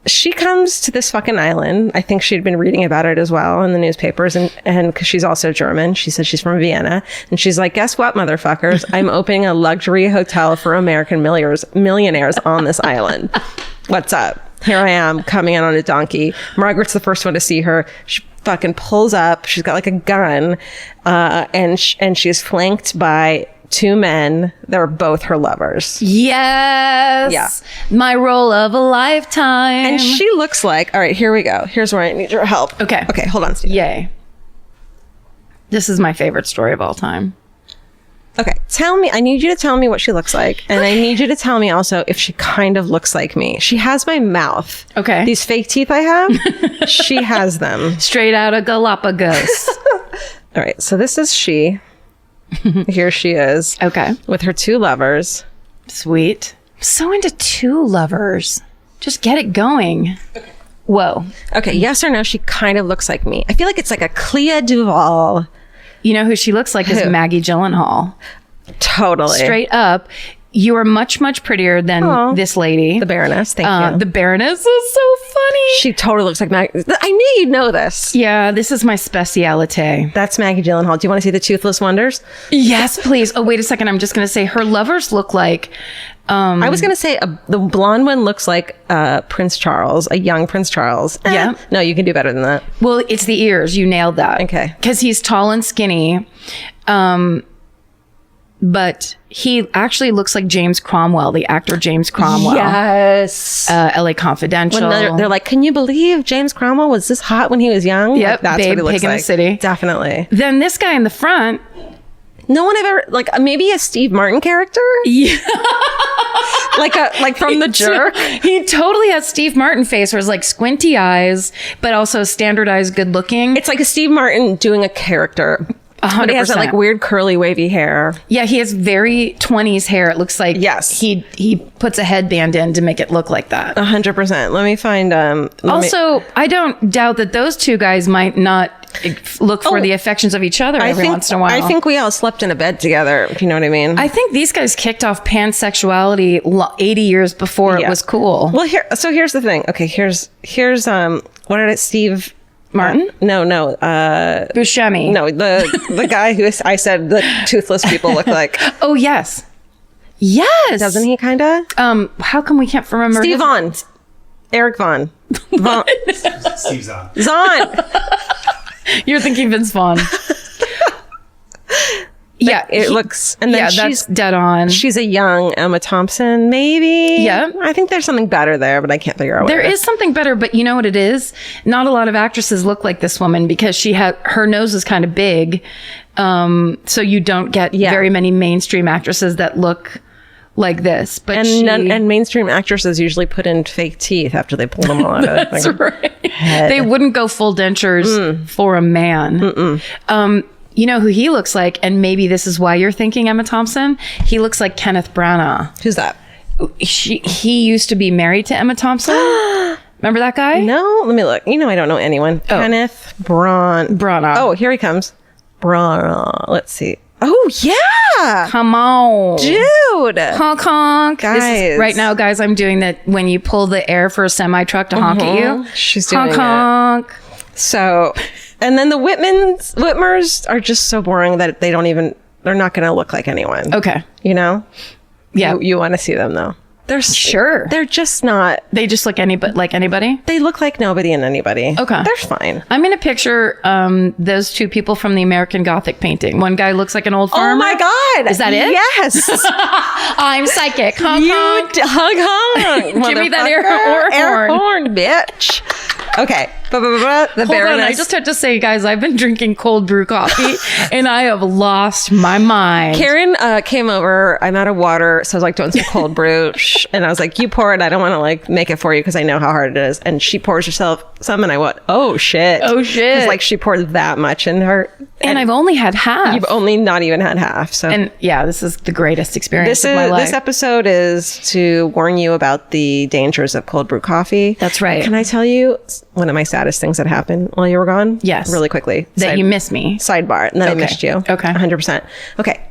She comes to this fucking island. I think she'd been reading about it as well in the newspapers. And because she's also German, she said she's from Vienna. And she's like, guess what, motherfuckers? I'm opening a luxury hotel for American millionaires on this island. What's up? Here I am coming in on a donkey. Margaret's the first one to see her. She fucking pulls up. She's got like a gun. And she's flanked by two men that are both her lovers. Yes. Yeah. My role of a lifetime. And she looks like, all right, here we go. Here's where I need your help. Okay. Okay, hold on, Steve. Yay. This is my favorite story of all time. Okay, I need you to tell me what she looks like. And I need you to tell me also if she kind of looks like me. She has my mouth. Okay. These fake teeth I have, she has them. Straight out of Galapagos. All right, so this is she. Here she is. Okay. With her two lovers. Sweet. So into two lovers. Just get it going. Okay. Whoa. Okay, yes or no, she kind of looks like me. I feel like it's like a Clea Duvall. You know who she looks like is Maggie Gyllenhaal. Totally. Straight up. You are much, much prettier than this lady. The Baroness. Thank you. The Baroness is so funny. She totally looks like Maggie. I knew you'd know this. Yeah, this is my speciality. That's Maggie Gyllenhaal. Do you want to see the Toothless Wonders? Yes, please. Oh, wait a second. I'm just going to say her lovers look like... I was going to say the blonde one looks like Prince Charles, a young Prince Charles. Yeah. No, you can do better than that. Well, it's the ears. You nailed that. Okay. Because he's tall and skinny. But he actually looks like James Cromwell, the actor James Cromwell. Yes. LA Confidential. When they're like, can you believe James Cromwell was this hot when he was young? Yep. Like, that's Babe, what he looks Pig in like. the City. Definitely. Then this guy in the front. No one ever, like, maybe a Steve Martin character? Yeah. like from The Jerk? He totally has Steve Martin face where it's like squinty eyes, but also standardized good looking. It's like a Steve Martin doing a character. 100%. But he has that like weird curly wavy hair. Yeah, he has very 20s hair. It looks like he puts a headband in to make it look like that. 100%. Let me find I don't doubt that those two guys might not look for the affections of each other every once in a while. I think we all slept in a bed together, if you know what I mean. I think these guys kicked off pansexuality 80 years before it was cool. Well, here's the thing. Okay, here's what did it Steve Martin? No. Buscemi. No, the guy who I said the toothless people look like. Oh, yes. Yes. Doesn't he kind of? How come we can't remember? Steve Vaughn. Eric Vaughn. Steve Zahn. Zahn. You're thinking Vince Vaughn. Yeah, it looks, and then that's dead on. She's a young Emma Thompson, maybe. Yeah, I think there's something better there, but I can't figure out what there is something better. But you know what it is? Not a lot of actresses look like this woman because her nose is kind of big, so you don't get very many mainstream actresses that look like this. But and mainstream actresses usually put in fake teeth after they pull them all out of That's right. They wouldn't go full dentures for a man. You know who he looks like, and maybe this is why you're thinking Emma Thompson? He looks like Kenneth Branagh. Who's that? He used to be married to Emma Thompson. Remember that guy? No, let me look. You know I don't know anyone. Kenneth Branagh. Oh, here he comes. Branagh. Let's see. Oh, yeah. Come on. Dude. Honk, honk. Guys. Right now, guys, I'm doing that when you pull the air for a semi-truck to honk at you. She's doing honk. So, and then the Whitmers are just so boring that they're not going to look like anyone. Okay. You know? Yeah. You want to see them, though. They're just not. They just look like anybody? They look like nobody and anybody. Okay. They're fine. I'm going to picture those two people from the American Gothic painting. One guy looks like an old farmer. Oh my God. Is that it? Yes. I'm psychic. Honk, honk. Honk, honk. Give me that air horn. Air horn, bitch. Okay. The Hold Baroness. on, I just had to say, guys, I've been drinking cold brew coffee and I have lost my mind. Karen came over. I'm out of water, so I was like doing some cold brew, and I was like, "You pour it. I don't want to like make it for you because I know how hard it is." And she pours herself some, and I went, "Oh shit! Oh shit!" Because like she poured that much in her, and I've only had half. You've only not even had half. So, and yeah, this is the greatest experience of my life. This episode is to warn you about the dangers of cold brew coffee. That's right. Can I tell you one of my saddest things that happened while you were gone? Yes. Really quickly. That you missed me. Sidebar. And then I missed you. Okay. 100%. Okay.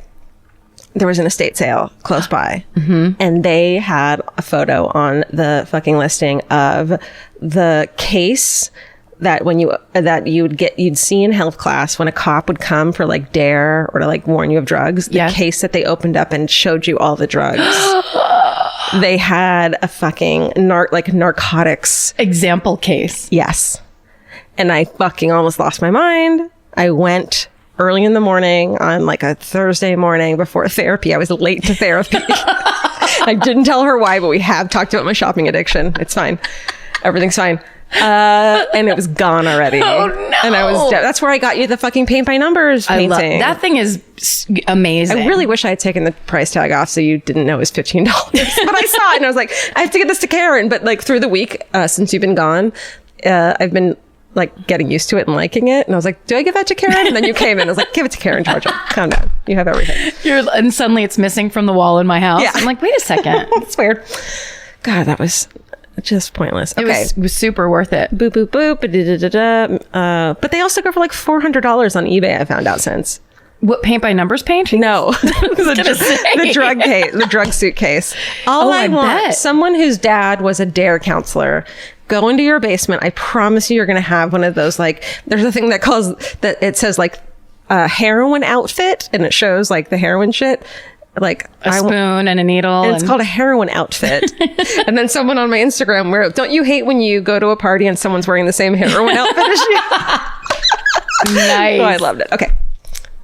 There was an estate sale close by. And they had a photo on the fucking listing of the case that you'd see in health class when a cop would come for like dare or to like warn you of drugs. The case that they opened up and showed you all the drugs. They had a fucking narcotics example case. Yes. And I fucking almost lost my mind. I went early in the morning on like a Thursday morning before therapy. I was late to therapy. I didn't tell her why, but we have talked about my shopping addiction. It's fine. Everything's fine. And it was gone already. Oh no. And I was that's where I got you the fucking paint by numbers painting. That thing is amazing. I really wish I had taken the price tag off so you didn't know it was $15. But I saw it and I was like, I have to get this to Karen. But like through the week since you've been gone, I've been like getting used to it and liking it. And I was like, do I give that to Karen? And then you came in. I was like, give it to Karen, Georgia. Calm down. You have everything. And suddenly it's missing from the wall in my house. Yeah. I'm like, wait a second. It's weird. God, that was just pointless. Okay. It was super worth it. Boop, boop, boop. But they also go for like $400 on eBay, I found out since. What, paint by numbers paint? No. the drug suitcase. All I want, someone whose dad was a DARE counselor, go into your basement. I promise you're going to have one of those, like, there's a thing that it says like a heroin outfit, and it shows like the heroin shit. Like a spoon and a needle. And it's called a heroin outfit. And then someone on my Instagram wrote, don't you hate when you go to a party and someone's wearing the same heroin outfit as you? Nice. Oh, I loved it. Okay.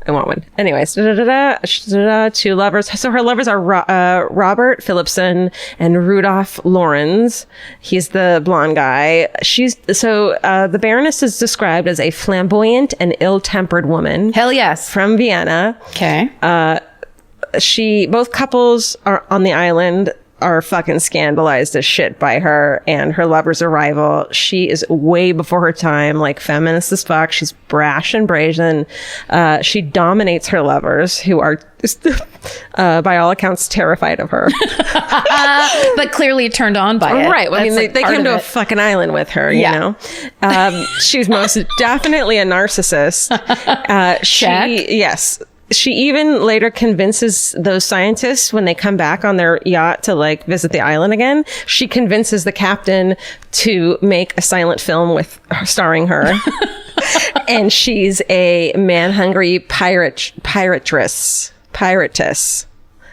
I want one. Anyways, two lovers. So her lovers are Robert Phillipson and Rudolph Lorenz. He's the blonde guy. The Baroness is described as a flamboyant and ill-tempered woman. Hell yes. From Vienna. Okay. Both couples are on the island are fucking scandalized as shit by her and her lover's arrival. She is way before her time, like feminist as fuck. She's brash and brazen. She dominates her lovers, who are by all accounts terrified of her. But clearly turned on by it. Right. Well, I mean, they came to a fucking island with her, you know? She's most definitely a narcissist. Yes. She even later convinces those scientists when they come back on their yacht to like visit the island again. She convinces the captain to make a silent film starring her. And she's a man-hungry piratess.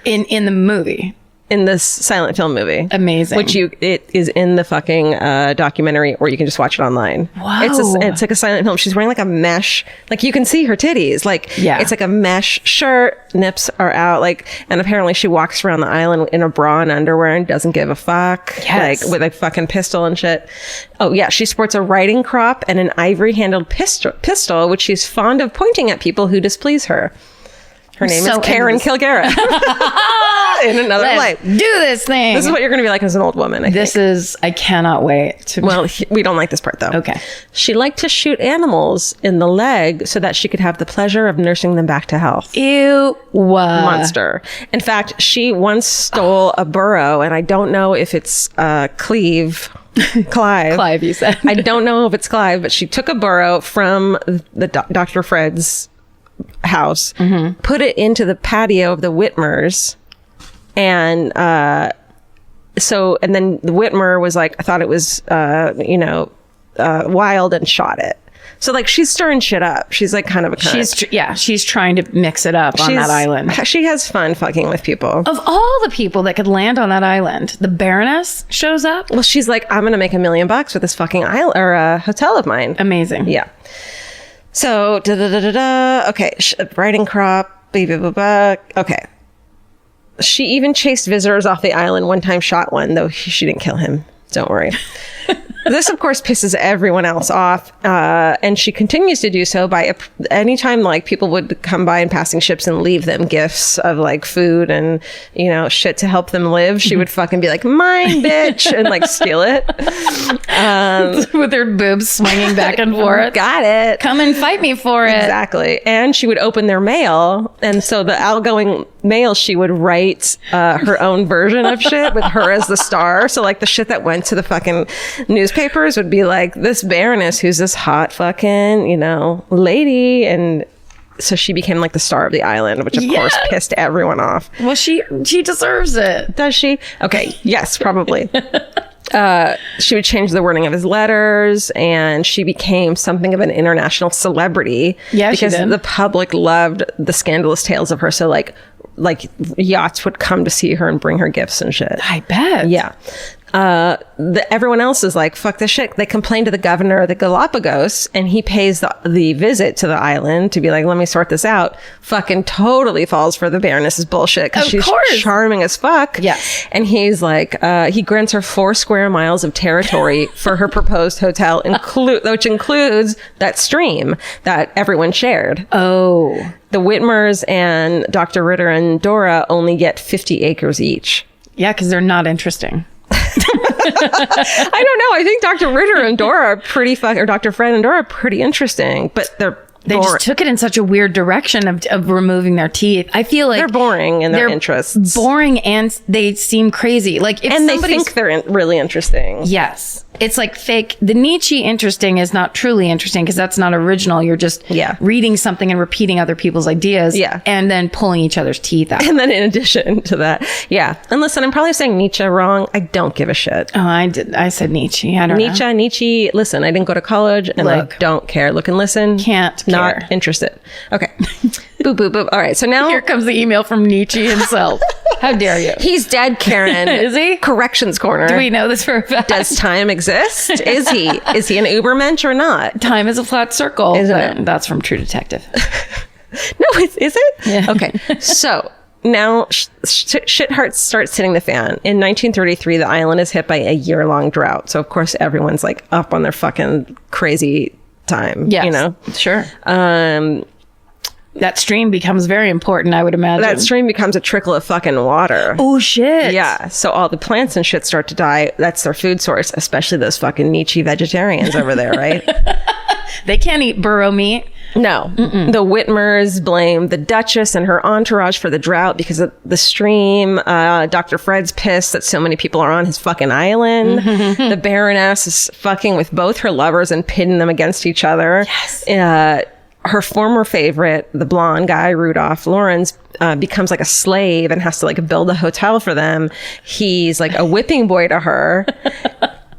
In the movie. In this silent film movie. Amazing. Which it is in the fucking documentary, or you can just watch it online. Wow. It's like a silent film. She's wearing like a mesh, like you can see her titties. Like, it's like a mesh shirt, nips are out, like, and apparently she walks around the island in a bra and underwear and doesn't give a fuck. Yes. Like with a fucking pistol and shit. Oh yeah, she sports a riding crop and an ivory handled pistol, which she's fond of pointing at people who displease her. Her name is Karen Kilgariff. In another life. Do this thing. This is what you're going to be like as an old woman, I think. I cannot wait. Well, we don't like this part, though. Okay. She liked to shoot animals in the leg so that she could have the pleasure of nursing them back to health. Ew. Monster. In fact, she once stole a burro, and I don't know if it's Clive, you said. I don't know if it's Clive, but she took a burro from the Dr. Fred's house, put it into the patio of the Whitmers, and then the Whitmer was like, I thought it was wild, and shot it. So like she's stirring shit up. She's like kind of a cunt. She's trying to mix it up on that island. She has fun fucking with people. Of all the people that could land on that island, the Baroness shows up. Well, she's like, I'm gonna make $1 million with this fucking island or hotel of mine. Amazing. Yeah. So, okay, riding crop, blah, blah, blah, blah. Okay. She even chased visitors off the island, one time shot one, though she didn't kill him. Don't worry. This, of course, pisses everyone else off. And she continues to do so by anytime like people would come by in passing ships and leave them gifts of like food and, you know, shit to help them live. She would fucking be like, mine, bitch, and like steal it. With her boobs swinging back and forth. Got it. Come and fight me for it. Exactly. And she would open their mail. And so the outgoing mail, she would write her own version of shit with her as the star. So like the shit that went to the fucking newspapers would be like, this Baroness who's this hot fucking, you know, lady. And so she became like the star of the island, which of course pissed everyone off. Well, she deserves it. Does she? Okay. Yes, probably. She would change the wording of his letters, and she became something of an international celebrity. Yeah, because she did. the public loved the scandalous tales of her. So like yachts would come to see her and bring her gifts and shit. I bet. Yeah. Everyone else is like, fuck this shit. They complain to the governor of the Galapagos, and he pays the visit to the island to be like, let me sort this out. Fucking totally falls for the Baroness's bullshit because she's charming as fuck. Yes. And he's like, he grants her 4 square miles of territory for her proposed hotel, which includes that stream that everyone shared. Oh. The Whitmers and Dr. Ritter and Dora only get 50 acres each. Yeah, because they're not interesting. I don't know. I think Dr. Ritter and Dora are pretty or Dr. Fred and Dora are pretty interesting, but they just took it in such a weird direction of removing their teeth. I feel like they're boring in their interests. Boring, and they seem crazy. Like, if they think they're really interesting. Yes. It's like fake. The Nietzsche interesting is not truly interesting because that's not original. You're just reading something and repeating other people's ideas and then pulling each other's teeth out. And then in addition to that, and listen, I'm probably saying Nietzsche wrong. I don't give a shit. Oh, I did. I said Nietzsche. I don't know. Nietzsche. Listen, I didn't go to college and I don't care. Look and listen. Can't care. Not interested. Okay. Boop, boop, boop. All right. So now. Here comes the email from Nietzsche himself. How dare you? He's dead, Karen. Is he? Corrections corner. Do we know this for a fact? Does time exist? Is he? Is he an Ubermensch or not? Time is a flat circle. Isn't it? That's from True Detective. No, is it? Yeah. Okay. So now shit starts hitting the fan. In 1933, the island is hit by a year-long drought. So of course everyone's like up on their fucking crazy time. Yes. You know? Sure. That stream becomes very important, I would imagine. That stream becomes a trickle of fucking water. Oh, shit. Yeah. So all the plants and shit start to die. That's their food source, especially those fucking Nietzsche vegetarians over there, right? They can't eat burrow meat. No. The Whitmers blame the Duchess and her entourage for the drought because of the stream. Dr. Fred's pissed that so many people are on his fucking island. The Baroness is fucking with both her lovers and pitting them against each other. Yes. Her former favorite, the blonde guy, Rudolph Lawrence, becomes like a slave and has to like build a hotel for them. He's like a whipping boy to her.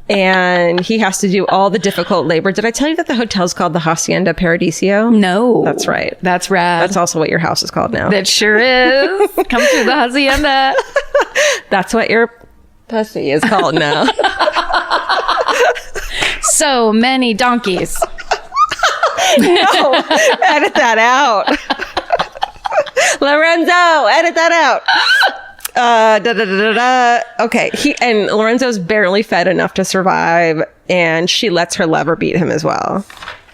And he has to do all the difficult labor. Did I tell you that the hotel's called the Hacienda Paradiso? No. That's right. That's rad. That's also what your house is called now. That sure is. Come through the Hacienda. That's what your pussy is called now. So many donkeys. No, edit that out. Lorenzo, edit that out. Okay, and Lorenzo's barely fed enough to survive, and she lets her lover beat him as well.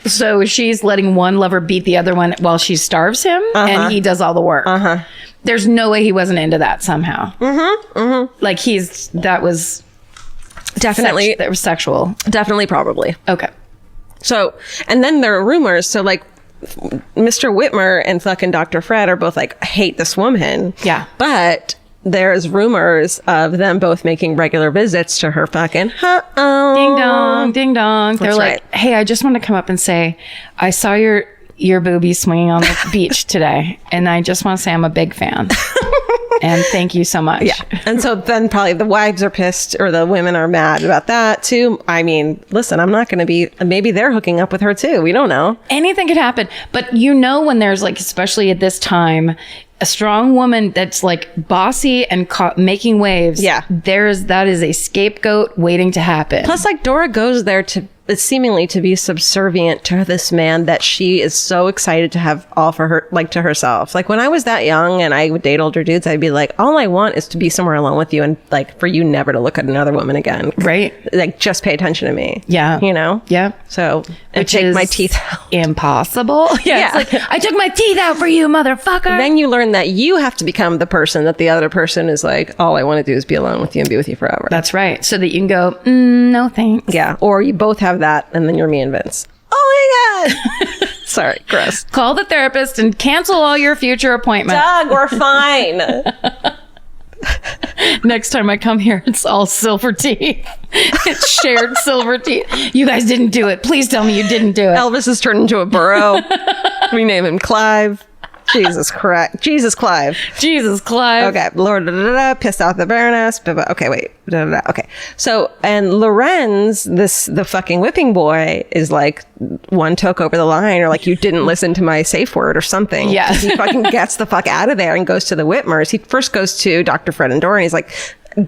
So she's letting one lover beat the other one while she starves him, and he does all the work. There's no way he wasn't into that somehow. Like that was definitely that was sexual. Definitely, probably. Okay. So, and then there are rumors. So, like, Mr. Whitmer and fucking Dr. Fred are both like, hate this woman. Yeah. But there's rumors of them both making regular visits to her fucking ding dong, ding dong. They're like, right. Hey, I just want to come up and say, I saw your boobies swinging on the beach today, and I just want to say I'm a big fan. And thank you so much. Yeah. And so then probably the wives are pissed, or the women are mad about that too. I mean, listen, I'm not going to be, maybe they're hooking up with her too. We don't know. Anything could happen. But you know, when there's like, especially at this time, a strong woman that's like bossy and making waves. Yeah. That is a scapegoat waiting to happen. Plus, like, Dora goes there to seemingly to be subservient to this man that she is so excited to have all for her, like to herself. Like when I was that young and I would date older dudes, I'd be like, all I want is to be somewhere alone with you and like for you never to look at another woman again. Right. Like just pay attention to me. Yeah. You know? Yeah. So, and Which take is my teeth out. Impossible. Yeah. It's like, I took my teeth out for you, motherfucker. Then you learn that you have to become the person that the other person is like, all I want to do is be alone with you and be with you forever. That's right. So that you can go, no thanks. Yeah. Or you both have that and then you're me and Vince. Oh my God. Sorry, gross. Call the therapist and cancel all your future appointments. Doug, we're fine. Next time I come here, it's all silver teeth. It's shared silver teeth. You guys didn't do it. Please tell me you didn't do it. Elvis has turned into a burro. We name him Clive. Jesus Christ. Jesus Clive. Jesus Clive. Okay. Lord, pissed off the Baroness. Okay, wait. Okay. So, and Lorenz, the fucking whipping boy, is like, one took over the line, or like, you didn't listen to my safe word or something. Yeah. He fucking gets the fuck out of there and goes to the Whitmers. He first goes to Dr. Fred and Dora, and he's like,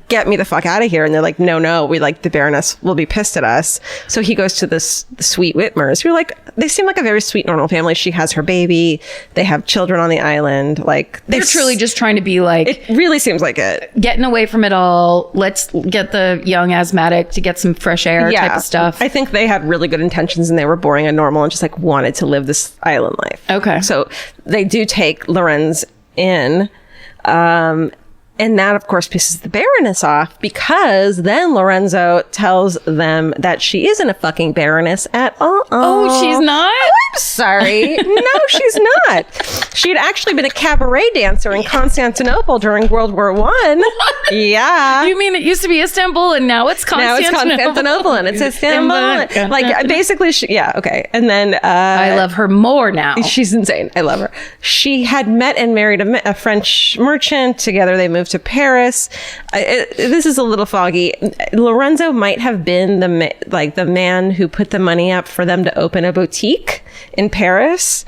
get me the fuck out of here. And they're like, no, we like the Baroness will be pissed at us. So he goes to the sweet Whitmers, who are like, they seem like a very sweet, normal family. She has her baby. They have children on the island. Like They're truly just trying to be like, it really seems like it. Getting away from it all. Let's get the young asthmatic to get some fresh air type of stuff. I think they had really good intentions and they were boring and normal and just like wanted to live this island life. Okay. So they do take Lorenz in. And that, of course, pisses the Baroness off because then Lorenzo tells them that she isn't a fucking Baroness at all. Oh, she's not? I'm sorry. No, she's not. She had actually been a cabaret dancer in Constantinople during World War I. Yeah. You mean it used to be Istanbul and now it's Constantinople? Now it's Constantinople and it's Istanbul. Like, basically, yeah, okay. And then... I love her more now. She's insane. I love her. She had met and married a French merchant. Together, they moved to Paris. This is a little foggy. Lorenzo might have been the man who put the money up for them to open a boutique in Paris,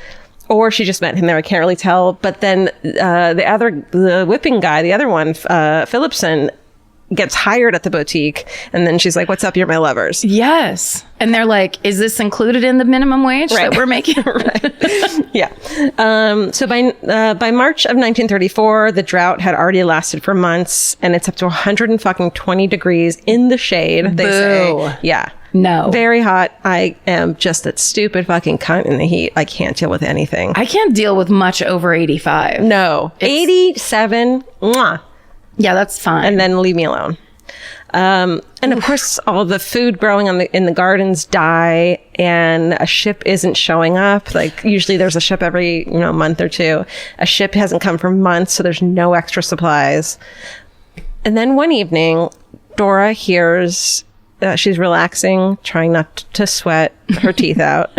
or she just met him there. I can't really tell. But then the whipping guy, the other one, Philipson, gets hired at the boutique, and then she's like, what's up, you're my lovers. Yes. And they're like, is this included in the minimum wage that we're making? Right. Yeah. So by March of 1934, the drought had already lasted for months, and it's up to 120 degrees in the shade. They say. Yeah. No. Very hot. I am just that stupid fucking cunt in the heat. I can't deal with anything. I can't deal with much over 85. No. 87. Mwah. Yeah, that's fine. And then leave me alone. And of course, all the food growing in the gardens die, and a ship isn't showing up. Like usually there's a ship every month or two. A ship hasn't come for months, so there's no extra supplies. And then one evening, Dora hears she's relaxing, trying not to sweat her teeth out.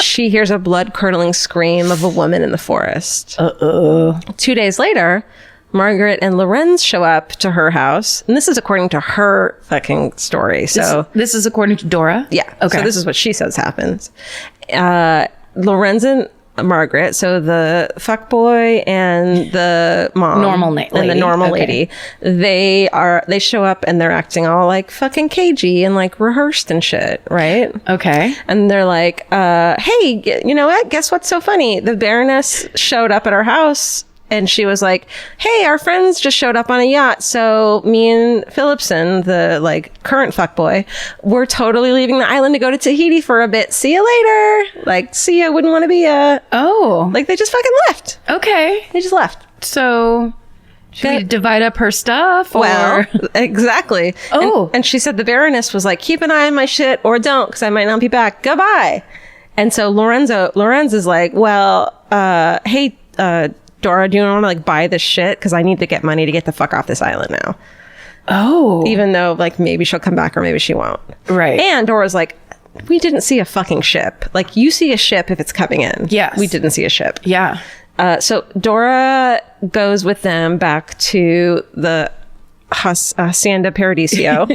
She hears a blood-curdling scream of a woman in the forest. 2 days later, Margaret and Lorenz show up to her house. And this is according to her fucking story. So this is according to Dora? Yeah. Okay. So this is what she says happens. Lorenz and Margaret, so the fuckboy and the mom. Normal lady. And the normal lady. They show up and they're acting all like fucking cagey and like rehearsed and shit, right? Okay. And they're like, hey, you know what? Guess what's so funny? The Baroness showed up at our house. And she was like, hey, our friends just showed up on a yacht. So me and Philipson, the current fuckboy, we're totally leaving the island to go to Tahiti for a bit. See you later. Like, see ya, wouldn't want to be ya. Oh. Like, they just fucking left. Okay. They just left. So should we divide up her stuff? Or? Well, exactly. Oh. And she said the Baroness was like, keep an eye on my shit or don't, because I might not be back. Goodbye. And so Lorenz is like, well, hey, Dora, do you want to buy this shit? Because I need to get money to get the fuck off this island now. Oh. Even though maybe she'll come back or maybe she won't. Right. And Dora's like, we didn't see a fucking ship. Like, you see a ship if it's coming in. Yes. We didn't see a ship. Yeah. So Dora goes with them back to the Hacienda Paradiso.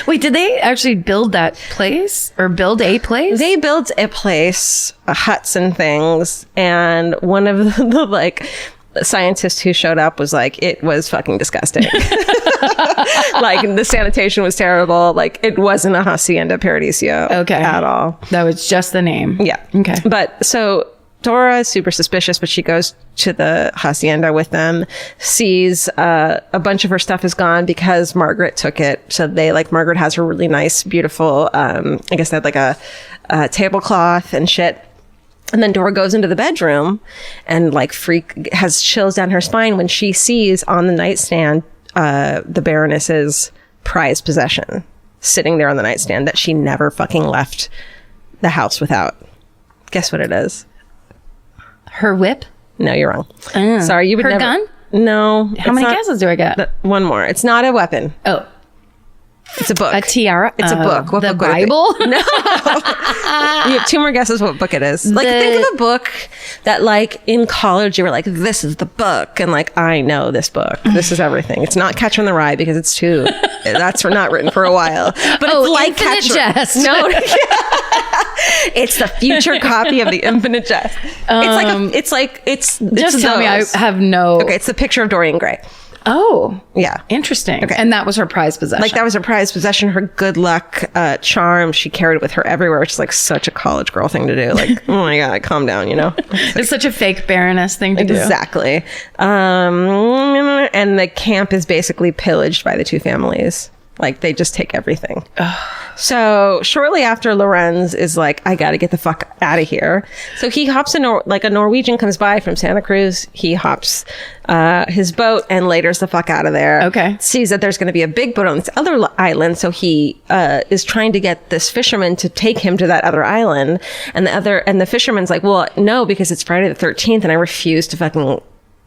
Wait, did they actually build that place or build a place? They built a place, huts and things, and one of the scientist who showed up was like, it was fucking disgusting. Like, the sanitation was terrible. Like, it wasn't a Hacienda Paradiso at all. That was just the name. Yeah. Okay. But so Dora is super suspicious, but she goes to the hacienda with them, sees a bunch of her stuff is gone because Margaret took it. So Margaret has her really nice, beautiful, I guess they had like a tablecloth and shit. And then Dora goes into the bedroom and like has chills down her spine when she sees on the nightstand the Baroness's prized possession sitting there on the nightstand that she never fucking left the house without. Guess what it is? Her whip? No, you're wrong. Sorry, you would her never. Gun? No. How many guesses do I get? One more. It's not a weapon. Oh. It's a book. A tiara? It's a book. What the book would it be? Bible? No. You have 2 more guesses what book it is. Like, think of a book that, like, in college you were like, this is the book. And, like, I know this book. This is everything. It's not Catcher in the Rye because it's too... That's not written for a while. But it's like Infinite Jest. No. It's the future copy of the Infinite Jest. It's just tell me I have no... Okay, it's the picture of Dorian Gray. Oh. Yeah. Interesting. Okay. And that was her prized possession. Like, that was her prized possession, her good luck charm. She carried it with her everywhere, which is like such a college girl thing to do. Like, oh my God, calm down, you know? It's such a fake Baroness thing to do. Exactly. And the camp is basically pillaged by the 2 families. Like, they just take everything. So shortly after, Lorenz is like, I got to get the fuck out of here. So he hops like a Norwegian comes by from Santa Cruz. He hops his boat and laters the fuck out of there. Okay. Sees that there's going to be a big boat on this other island. So he is trying to get this fisherman to take him to that other island. And the fisherman's like, well, no, because it's Friday the 13th and I refuse to fucking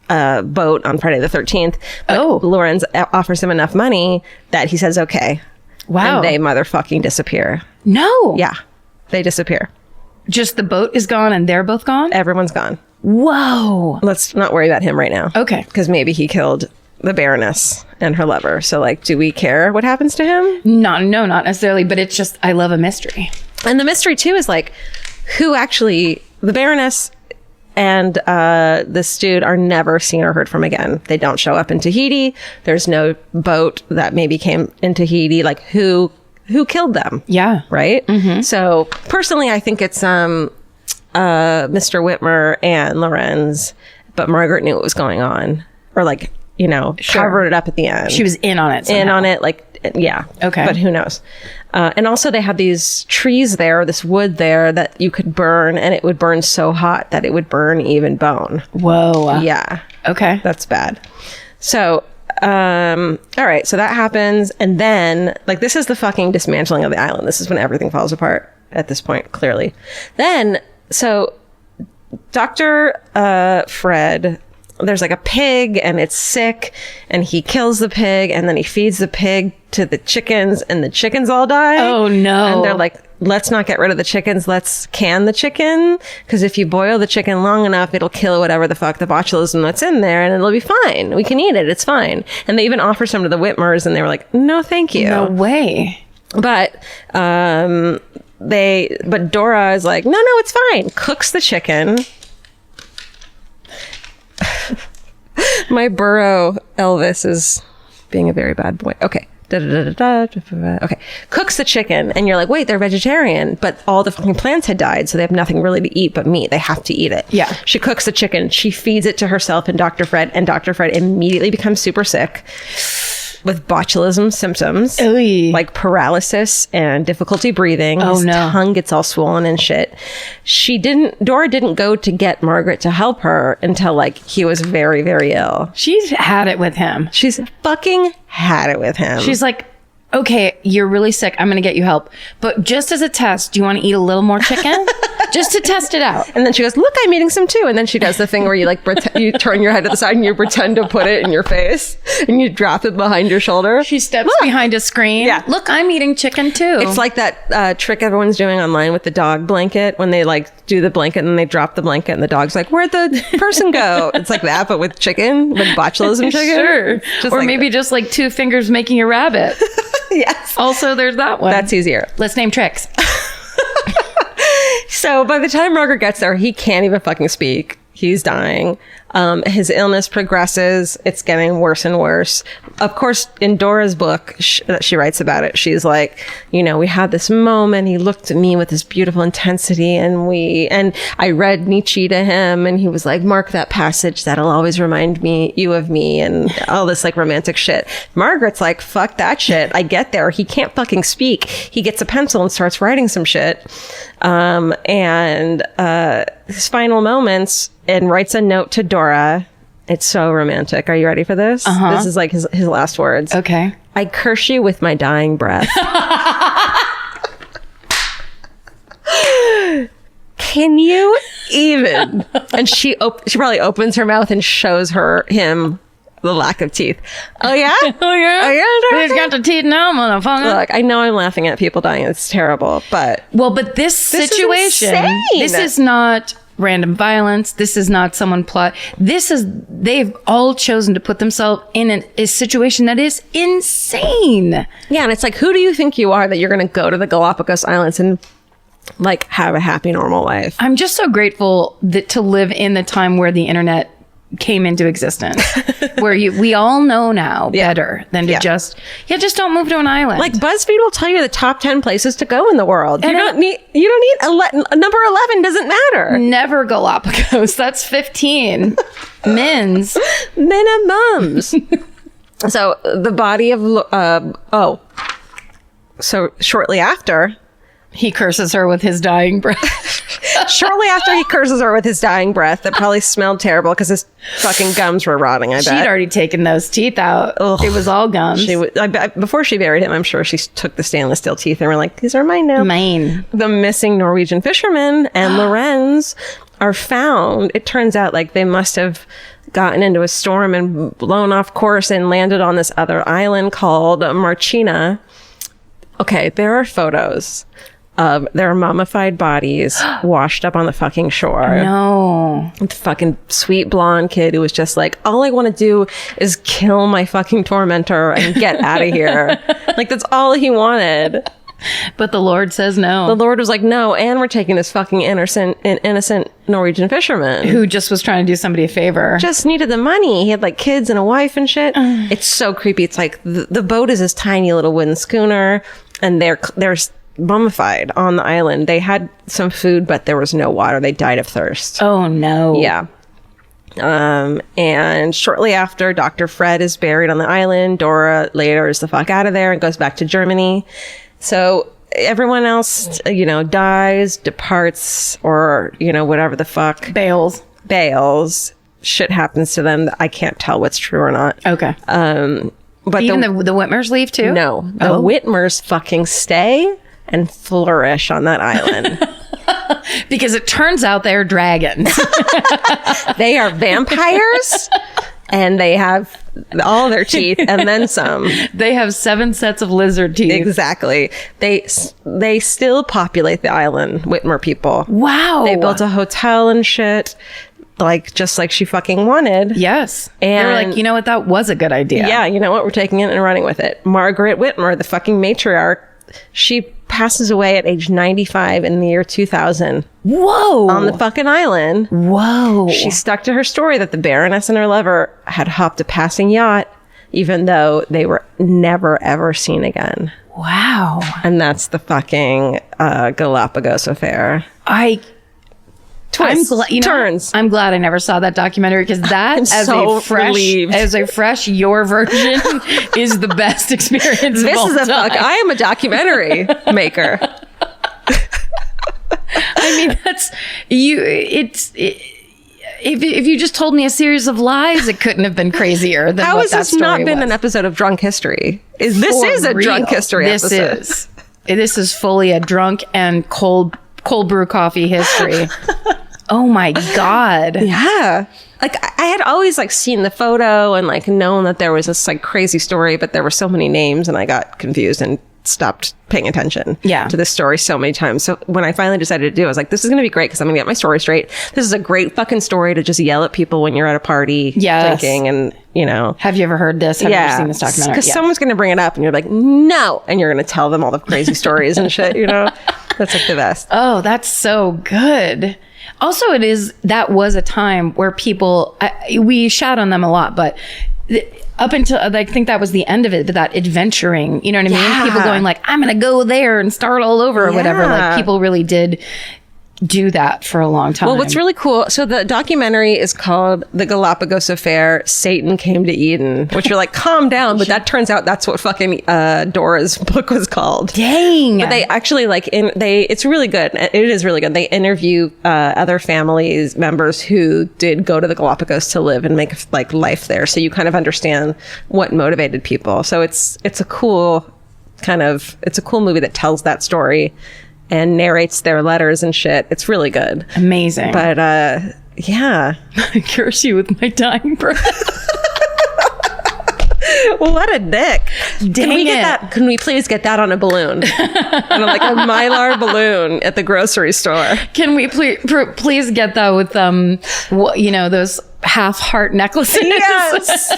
boat on Friday the 13th. But Lorenz offers him enough money that he says, okay. Wow. And they motherfucking disappear. No. Yeah. They disappear. Just the boat is gone and they're both gone? Everyone's gone. Whoa. Let's not worry about him right now. Okay. Because maybe he killed the Baroness and her lover. So, like, do we care what happens to him? No, not necessarily, but it's just, I love a mystery. And the mystery, too, is, like, who actually... The Baroness and this dude are never seen or heard from again. They don't show up in Tahiti. There's no boat that maybe came in Tahiti. Like, who killed them? Yeah. Right? Mm-hmm. So, personally, I think it's Mr. Whitmer and Lorenz, but Margaret knew what was going on. Or, like, you know, covered it up at the end. She was in on it somehow. In on it, like, yeah. Okay. But who knows? And also they had these trees there, this wood there that you could burn, and it would burn so hot that it would burn even bone. Whoa. Yeah. Okay. That's bad. So, all right. So that happens. And then, like, this is the fucking dismantling of the island. This is when everything falls apart at this point, clearly. Then, so Dr. Fred... There's like a pig and it's sick and he kills the pig and then he feeds the pig to the chickens and the chickens all die. Oh no. And they're like, let's not get rid of the chickens. Let's can the chicken. Because if you boil the chicken long enough, it'll kill whatever the fuck the botulism that's in there and it'll be fine. We can eat it. It's fine. And they even offer some to the Whitmers and they were like, no, thank you. No way. But, but Dora is like, no, it's fine. Cooks the chicken. My burro Elvis is being a very bad boy. Okay. Okay. Cooks the chicken and you're like, wait, they're vegetarian, but all the fucking plants had died, so they have nothing really to eat but meat. They have to eat it. Yeah. She cooks the chicken. She feeds it to herself and Dr. Fred, and Dr. Fred immediately becomes super sick with botulism symptoms, Oy. like paralysis and difficulty breathing. His tongue gets all swollen and shit. Dora didn't go to get Margaret to help her until like he was very, very ill. She's had it with him. She's fucking had it with him. She's like, okay, you're really sick. I'm going to get you help. But just as a test, do you want to eat a little more chicken? Just to test it out. And then she goes, look, I'm eating some too. And then she does the thing where you like, you turn your head to the side and you pretend to put it in your face and you drop it behind your shoulder. She steps behind a screen. Yeah. Look, I'm eating chicken too. It's like that trick everyone's doing online with the dog blanket when they like do the blanket and they drop the blanket and the dog's like, where'd the person go? It's like that, but with chicken, with botulism chicken. Sure. Or like maybe just like 2 fingers making a rabbit. Yes. Also, there's that one. That's easier. Let's name tricks. So by the time Margaret gets there, he can't even fucking speak. He's dying. His illness progresses. It's getting worse and worse. Of course, in Dora's book, she writes about it. She's like, we had this moment. He looked at me with this beautiful intensity, and I read Nietzsche to him, and he was like, mark that passage. That'll always remind you of me, and all this like romantic shit. Margaret's like, fuck that shit. I get there. He can't fucking speak. He gets a pencil and starts writing some shit. His final moments, and writes a note to Dora. It's so romantic. Are you ready for this? This is like his last words. Okay. I curse you with my dying breath. Can you even? And she probably opens her mouth and shows him the lack of teeth. Oh yeah? Oh yeah? He's got the teeth now, motherfucker. Look, I know I'm laughing at people dying. It's terrible, but this situation, this is not random violence. This is not someone plot. They've all chosen to put themselves in a situation that is insane. Yeah, and it's like, who do you think you are that you're going to go to the Galapagos Islands and like have a happy, normal life? I'm just so grateful to live in the time where the internet came into existence, where we all know now better than to just don't move to an island. Like BuzzFeed will tell you the top 10 places to go in the world. And you don't need number 11 doesn't matter. Never Galapagos. That's 15 minimums. So the body of so shortly after, he curses her with his dying breath. Shortly after he curses her with his dying breath, that probably smelled terrible because his fucking gums were rotting, I bet. She'd already taken those teeth out. Ugh. It was all gums. Before she buried him, I'm sure she took the stainless steel teeth and were like, these are mine now. Mine. The missing Norwegian fisherman and Lorenz are found. It turns out like they must have gotten into a storm and blown off course and landed on this other island called Marchina. Okay, there are photos of their mummified bodies washed up on the fucking shore. No. The fucking sweet blonde kid who was just like, all I want to do is kill my fucking tormentor and get out of here. Like, that's all he wanted. But the Lord says no. The Lord was like, no, and we're taking this fucking innocent Norwegian fisherman. Who just was trying to do somebody a favor. Just needed the money. He had like kids and a wife and shit. It's so creepy. It's like the boat is this tiny little wooden schooner, and there's mummified on the island. They had some food, but there was no water. They died of thirst. Oh no. Yeah. And shortly after, Dr. Fred is buried on the island. Dora later is the fuck out of there and goes back to Germany. So everyone else, dies, departs, or, whatever the fuck. Bails. Shit happens to them. I can't tell what's true or not. Okay. But even the Whitmers leave too? No. The Whitmers fucking stay and flourish on that island. Because it turns out they're dragons. They are vampires, and they have all their teeth and then some. They have 7 sets of lizard teeth. Exactly. They still populate the island, Whitmer people. Wow. They built a hotel and shit, just like she fucking wanted. Yes. And they were like, you know what? That was a good idea. Yeah, you know what? We're taking it and running with it. Margaret Whitmer, the fucking matriarch, she passes away at age 95 in the year 2000. Whoa. On the fucking island. Whoa. She stuck to her story that the Baroness and her lover had hopped a passing yacht, even though they were never, ever seen again. Wow. And that's the fucking Galapagos affair. I'm glad I never saw that documentary, because that as a fresh your version is the best experience of all time. I am a documentary maker. I mean, that's you. If you just told me a series of lies, it couldn't have been crazier than How what has that this story not been was. an episode of Drunk History? This is a Drunk History episode. This is fully a drunk and cold brew coffee history. Oh my God. Yeah. Like, I had always seen the photo and known that there was this crazy story, but there were so many names and I got confused and stopped paying attention to this story so many times. So when I finally decided to do it, I was like, this is going to be great because I'm going to get my story straight. This is a great fucking story to just yell at people when you're at a party drinking and, Have you ever heard this? Have you ever seen this documentary? Because someone's going to bring it up and you're like, no. And you're going to tell them all the crazy stories and shit, That's like the best. Oh, that's so good. Also, that was a time where people, we shout on them a lot, but up until, I think that was the end of it, but that adventuring, you know what I mean? People going like, I'm going to go there and start all over or whatever. Like people really did do that for a long time. Well, what's really cool, so the documentary is called The Galapagos Affair, Satan Came to Eden, which you're like, calm down, but that turns out that's what fucking Dora's book was called. Dang. But they actually it's really good. It is really good. They interview other families members who did go to the Galapagos to live and make like life there, so you kind of understand what motivated people. So it's a cool movie that tells that story and narrates their letters and shit. It's really good. Amazing. But yeah. I curse you with my dying breath. What a dick. Dang Can we please get that on a balloon? On like a Mylar balloon at the grocery store. Can we please get that with those half heart necklaces? Yes.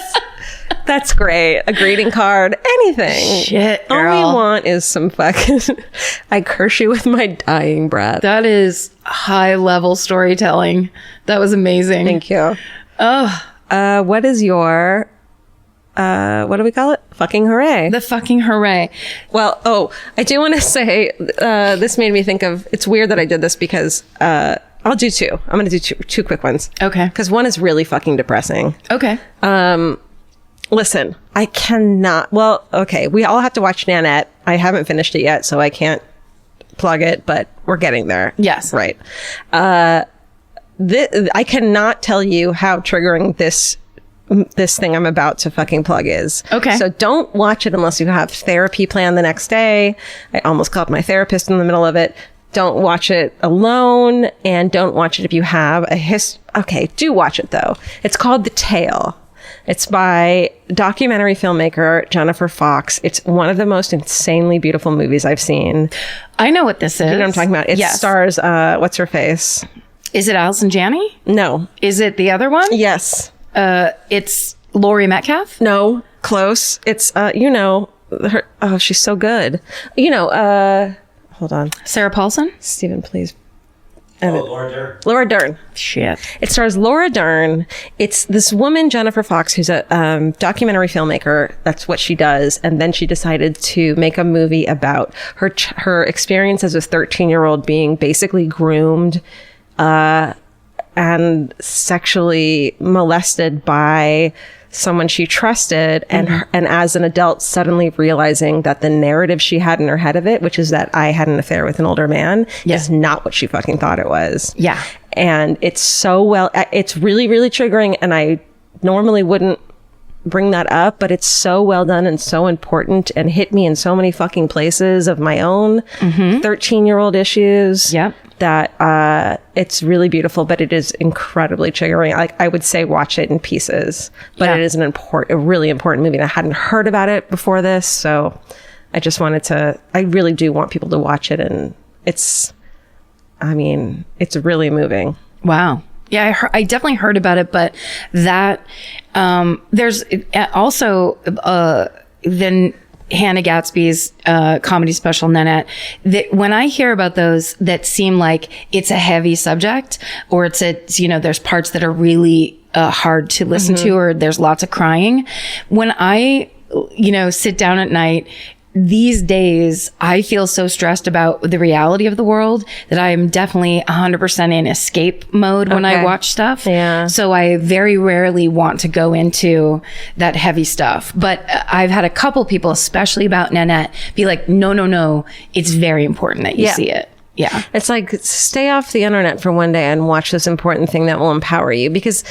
That's great. A greeting card, anything. Shit, girl. All we want is some fucking I curse you with my dying breath. That is high level storytelling. That was amazing. Thank you. Oh, what is your what do we call it? Fucking hooray. the fucking hooray. Well, I do want to say this made me think of, it's weird that I did this because I'll do two. I'm going to do two quick ones. Okay. Because one is really fucking depressing. Okay. Listen, I cannot. Well, okay. We all have to watch Nanette. I haven't finished it yet, so I can't plug it, but we're getting there. Yes. Right. I cannot tell you how triggering this thing I'm about to fucking plug is. Okay. So don't watch it unless you have therapy planned the next day. I almost called my therapist in the middle of it. Don't watch it alone, and don't watch it if you have okay, do watch it though. It's called The Tale. It's by documentary filmmaker Jennifer Fox. It's one of the most insanely beautiful movies I've seen. I know what this is. You know what I'm talking about? It stars, what's her face? Is it Allison Janney? No. Is it the other one? Yes. It's Laurie Metcalf? No. Close. It's, she's so good. Hold on. Sarah Paulson? Steven, please. Laura Dern. Laura Dern. Shit. It stars Laura Dern. It's this woman, Jennifer Fox, who's a documentary filmmaker. That's what she does. And then she decided to make a movie about her experience as a 13-year-old being basically groomed and sexually molested by someone she trusted, and as an adult suddenly realizing that the narrative she had in her head of it, which is that I had an affair with an older man, is not what she fucking thought it was. Yeah. And it's it's really, really triggering, and I normally wouldn't bring that up, but it's so well done and so important and hit me in so many fucking places of my own 13-year-old issues. Yep. That it's really beautiful, but it is incredibly triggering. Like, I would say watch it in pieces, but it is a really important movie. And I hadn't heard about it before this, so I just I really do want people to watch it, and it's really moving. Wow. Yeah, I definitely heard about it, but that there's also then Hannah Gatsby's comedy special Nanette. That when I hear about those that seem like it's a heavy subject, or there's parts that are really hard to listen to, or there's lots of crying. When I sit down at night. These days, I feel so stressed about the reality of the world that I am definitely 100% in escape mode when I watch stuff. Yeah. So I very rarely want to go into that heavy stuff. But I've had a couple people, especially about Nanette, be like, no, it's very important that you see it. Yeah. It's like, stay off the internet for one day and watch this important thing that will empower you, because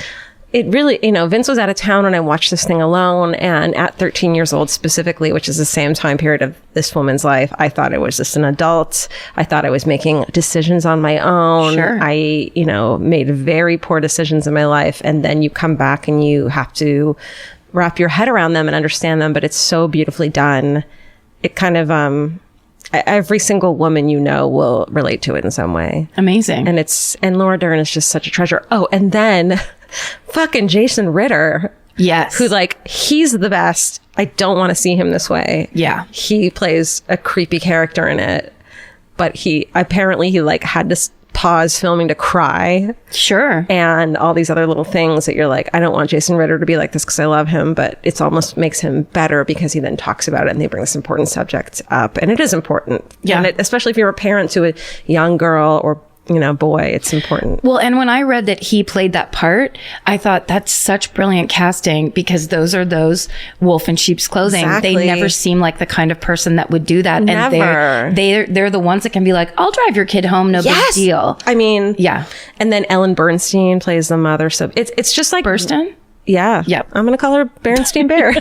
it really, Vince was out of town when I watched this thing alone. And at 13 years old specifically, which is the same time period of this woman's life, I thought I was just an adult. I thought I was making decisions on my own. Sure. I, made very poor decisions in my life. And then you come back and you have to wrap your head around them and understand them. But it's so beautifully done. It kind of, every single woman will relate to it in some way. Amazing. And Laura Dern is just such a treasure. Oh, and then fucking Jason Ritter. Yes. Who, he's the best. I don't want to see him this way. Yeah. He plays a creepy character in it. but he like had to pause filming to cry. Sure. And all these other little things that you're like, I don't want Jason Ritter to be like this because I love him, but it's almost makes him better because he then talks about it and they bring this important subject up. And it is important. Yeah. And especially if you're a parent to a young girl or boy, it's important. Well, and when I read that he played that part, I thought that's such brilliant casting because those are those wolf in sheep's clothing. Exactly. They never seem like the kind of person that would do that. Never. And they're the ones that can be like, I'll drive your kid home, no big deal. I mean, yeah. And then Ellen Bernstein plays the mother. So it's just like Burstyn? Yeah. Yep. I'm going to call her Bernstein Bear.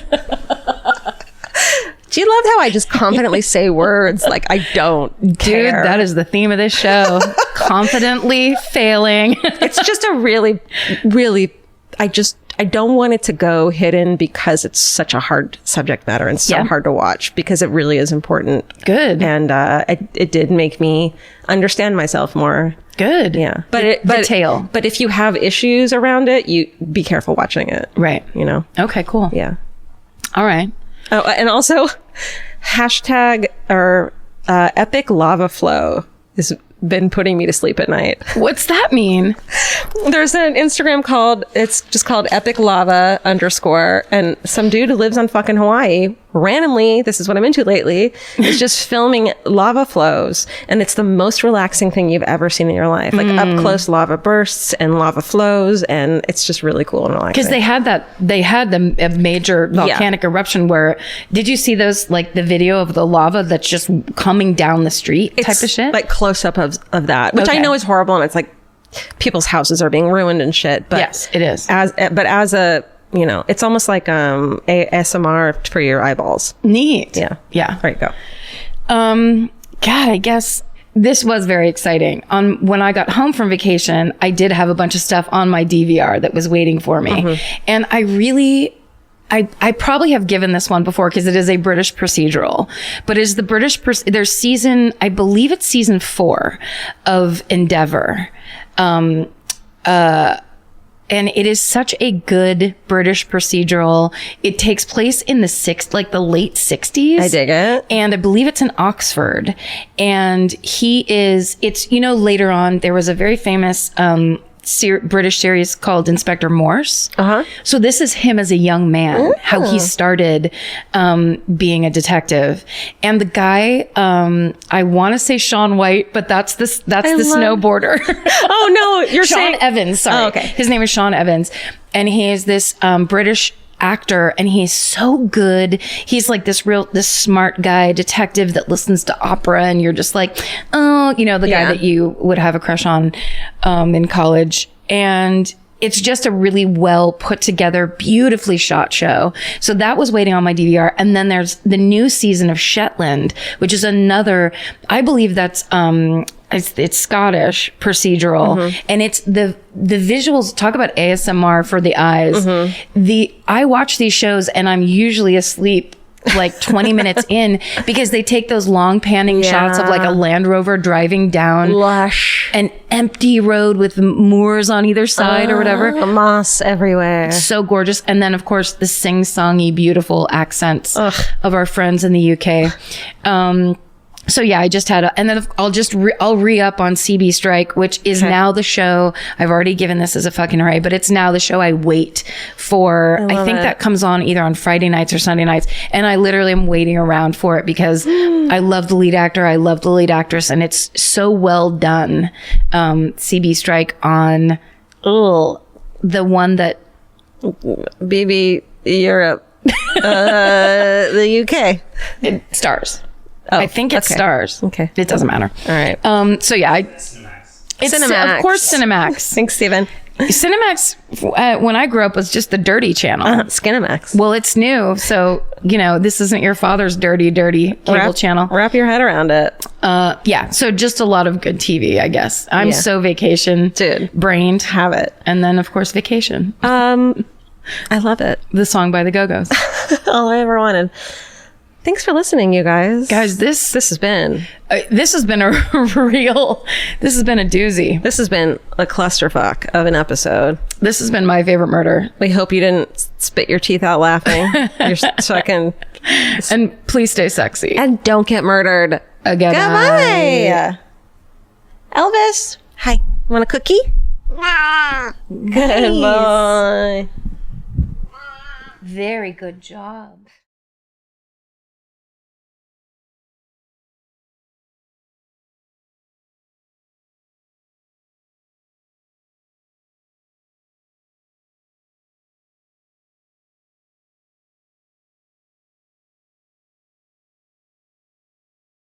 Do you love how I just confidently say words like I don't care? Dude, that is the theme of this show. Confidently failing. It's just a really, really, I don't want it to go hidden because it's such a hard subject matter and so hard to watch because it really is important. Good. And it did make me understand myself more. Good. Yeah. The tale. But if you have issues around it, you be careful watching it. Right. Okay, cool. Yeah. All right. Oh, and also hashtag or epic lava flow has been putting me to sleep at night. What's that mean? There's an Instagram it's just called epic lava _ and some dude who lives on fucking Hawaii randomly, this is what I'm into lately, is just filming lava flows, and it's the most relaxing thing you've ever seen in your life. Like up close lava bursts and lava flows, and it's just really cool and relaxing. Because they had a major volcanic eruption where, did you see those, like the video of the lava that's just coming down the street type of shit? Like close up of that, which I know is horrible, and it's like people's houses are being ruined and shit. But yes, it is. As a it's almost like ASMR for your eyeballs. Neat. Yeah. Yeah. There you go. God, I guess this was very exciting. When I got home from vacation, I did have a bunch of stuff on my DVR that was waiting for me. And I probably have given this one before because it is a British procedural, but it's the there's I believe it's season 4 of Endeavour. And it is such a good British procedural. It takes place in the late 60s. I dig it. And I believe it's in Oxford. And later on, there was a very famous, British series called Inspector Morse. So this is him as a young man, how he started being a detective. And the guy, I want to say Shaun White, but that's the snowboarder. Oh no, you're Sean saying Evans. Sorry, oh, okay. His name is Sean Evans, and he is this British actor, and he's so good. He's like this smart guy detective that listens to opera, and you're just like, oh, the guy that you would have a crush on in college. And it's just a really well put together, beautifully shot show. So that was waiting on my DVR. And then there's the new season of Shetland, which is another, I believe that's it's Scottish procedural, and it's the visuals. Talk about ASMR for the eyes. I watch these shows and I'm usually asleep like 20 minutes in because they take those long panning shots of like a Land Rover driving down lush an empty road with moors on either side or whatever. Moss everywhere. So gorgeous. And then of course the sing-songy beautiful accents of our friends in the UK. So yeah, I just had and then I'll re-up on CB Strike, which is now the show. I've already given this as a fucking array, but it's now the show I wait for. I think that comes on either on Friday nights or Sunday nights. And I literally am waiting around for it because I love the lead actor. I love the lead actress, and it's so well done. CB Strike on, the one that BB Europe, the UK. it stars. I think it stars. Okay. It doesn't matter. All right. So yeah, Cinemax. Of course, Cinemax. Thanks, Steven. Cinemax, when I grew up, was just the dirty channel. Skinemax. Well, it's new. So, this isn't your father's dirty cable channel. Wrap your head around it. Yeah. So just a lot of good TV, I guess. I'm so vacation. Dude. Brained. Have it. And then, of course, Vacation. I love it. The song by the Go-Go's. All I ever wanted. Thanks for listening, you guys. Guys, this has been a doozy. This has been a clusterfuck of an episode. This has been my favorite murder. We hope you didn't spit your teeth out laughing. And please stay sexy. And don't get murdered. Goodbye. Elvis. Hi. Want a cookie? Goodbye. Very good job.